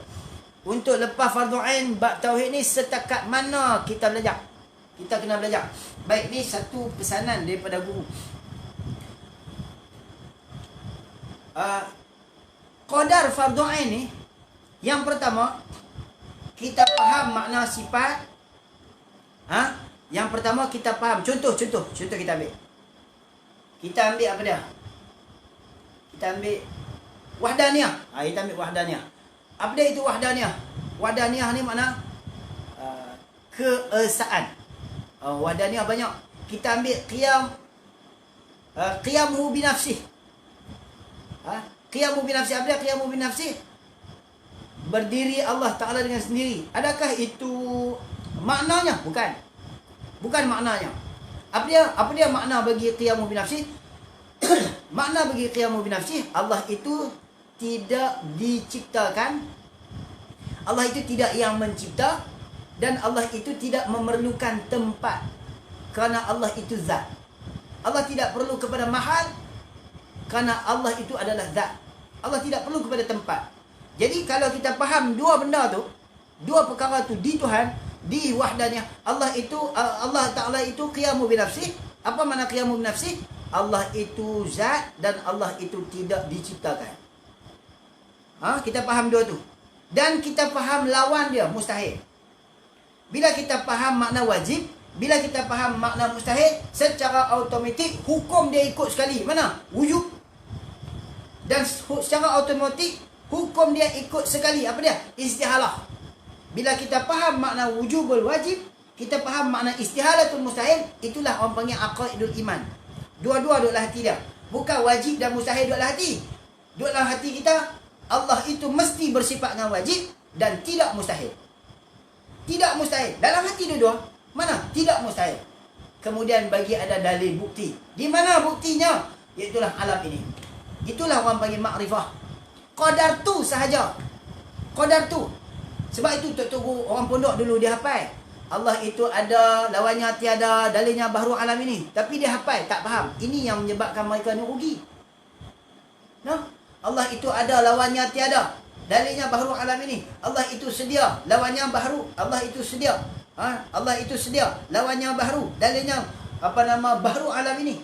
Untuk lepas fardu ain bab tauhid ni setakat mana kita belajar? Kita kena belajar. Baik, ni satu pesanan daripada guru. Qadar fardu ain ni, yang pertama kita faham makna sifat. Yang pertama kita faham. Contoh kita ambil. Kita ambil apa dia? Kita ambil wahdaniyah. Kita ambil wahdaniyah. Apa dia itu wahdaniyah? Wahdaniyah ni makna keesaan. Wahdaniyah banyak. Kita ambil qiyamuhu binafsih. Qiyamuhu binafsih. Apa dia qiyamuhu binafsih? Berdiri Allah Ta'ala dengan sendiri. Adakah itu maknanya? Bukan maknanya. Apa dia makna bagi qiyamuhu binafsih? Makna bagi qiyamuhu binafsih, Allah itu tidak diciptakan. Allah itu tidak yang mencipta. Dan Allah itu tidak memerlukan tempat. Kerana Allah itu zat. Allah tidak perlu kepada mahal. Kerana Allah itu adalah zat. Allah tidak perlu kepada tempat. Jadi kalau kita faham dua benda tu, dua perkara tu di Tuhan, di wahdaniyah, Allah Ta'ala itu qiyamu binafsih. Apa makna qiyamu binafsih? Allah itu zat dan Allah itu tidak diciptakan. Kita faham dua tu. Dan kita faham lawan dia, mustahil. Bila kita faham makna wajib, bila kita faham makna mustahil, secara automatik hukum dia ikut sekali. Mana? Wujub. Dan secara automatik hukum dia ikut sekali. Apa dia? Istihalah. Bila kita faham makna wujubul wajib, kita faham makna istihalatul mustahil, itulah orang panggil aqaidul iman. Dua-dua duduk dalam hati dia. Bukan wajib dan mustahil duduk dalam hati. Duduk dalam hati kita, Allah itu mesti bersifat dengan wajib dan tidak mustahil. Tidak mustahil. Dalam hati dua-dua, mana? Tidak mustahil. Kemudian bagi ada dalil bukti. Di mana buktinya? Iaitulah alam ini. Itulah orang panggil makrifah. Qadar tu sahaja. Qadar tu. Sebab itu tok orang pondok dulu dia hafal. Allah itu ada, lawannya tiada, dalilnya baharu alam ini. Tapi dia hafal, tak faham. Ini yang menyebabkan mereka ni rugi. Allah itu ada, lawannya tiada, dalilnya baharu alam ini. Allah itu sedia, lawannya baharu. Allah itu sedia. Allah itu sedia, lawannya baharu, dalilnya baharu alam ini.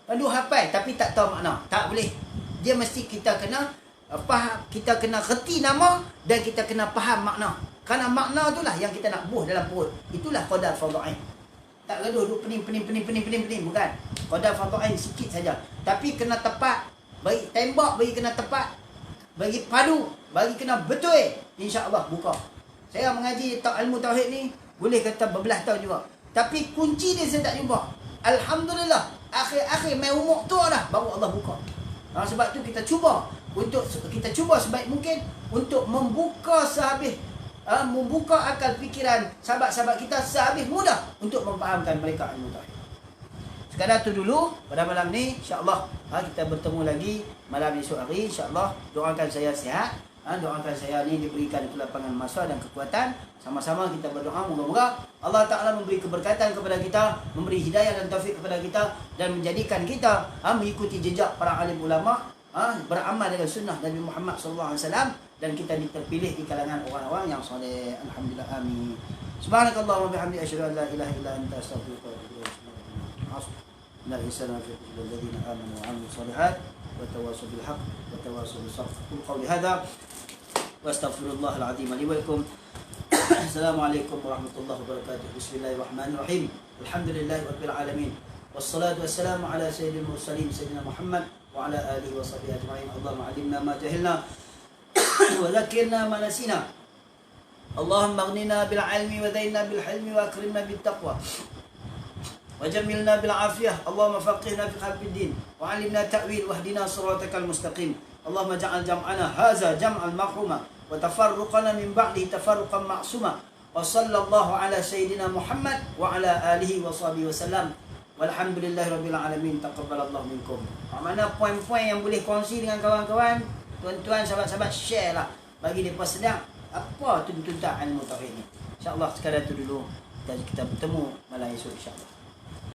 Lalu hafal tapi tak tahu makna. Tak boleh. Dia mesti kita kena faham, kita kena reti nama dan kita kena faham makna. Kerana makna itulah yang kita nak buh dalam perut. Itulah qadar fardu ain. Tak gaduh duk pening. Bukan. Qadar fardu ain sikit saja. Tapi kena tepat. Bagi tembak, bagi kena tepat. Bagi padu, bagi kena betul. InsyaAllah buka. Saya mengaji ilmu tauhid ni, boleh kata berbelah tahun juga. Tapi kunci dia saya tak jumpa. Alhamdulillah. Akhir-akhir main umur tu dah, baru Allah buka. Sebab tu kita cuba sebaik mungkin untuk membuka membuka akal fikiran sahabat-sahabat kita sehabis mudah untuk memfahamkan mereka ilmu tauhid. Sekadar tu dulu pada malam ni, insya-Allah kita bertemu lagi malam esok hari, insya-Allah. Doakan saya sihat, doakan saya ni diberikan kelapangan masa dan kekuatan. Sama-sama kita berdoa moga-moga Allah Ta'ala memberi keberkatan kepada kita, memberi hidayah dan taufik kepada kita dan menjadikan kita mengikuti jejak para alim ulama, beramal dengan sunnah Nabi Muhammad sallallahu alaihi wasallam dan kita terpilih di kalangan orang-orang yang soleh. Alhamdulillah, amin. Subhanakallahumma bihamdika asyhadu an la ilaha illa anta astaghfiruka wa atubu ilaik. Innal insana lafi khusr illa alladhina amanu wa 'amilus shalihat wa tawassaw bil haqq wa tawassaw bis sabr. Qul hadha wa astaghfirullahal azim li wa lakum. Assalamualaikum warahmatullahi wabarakatuh. Bismillahirrahmanirrahim. Alhamdulillahi rabbil alamin. Wassalatu wassalamu ala sayyidil mursalin sayyidina Muhammad wa ala alihi wa sahbihi ajma'in. Allahumma 'allimna ma jahilna wa dhakkirna ma nasina. Allahumma aghnina bil 'ilmi wa zainna bil hilmi wa akrimna bit taqwa wa jammilna bil 'afiyah. Allahumma faqihna fi khalqid din wa 'allimna ta'wil wahdina siratal mustaqim. Allahumma ja'al jam'ana hadza jam'an marhuma wa tafarruqana min ba'di tafarruqan ma'suma. Wa sallallahu ala sayyidina Muhammad wa ala alihi wa sahbihi wasallam. Walhamdulillahirabbil alamin. Taqabbalallahu minkum. Mana poin-poin yang boleh kongsi dengan kawan-kawan, tuan-tuan, sahabat-sahabat, share lah bagi mereka sedang apa tuntutan ilmu tauhid ni. InsyaAllah sekadar tu dulu. Kita bertemu malam esok insyaAllah.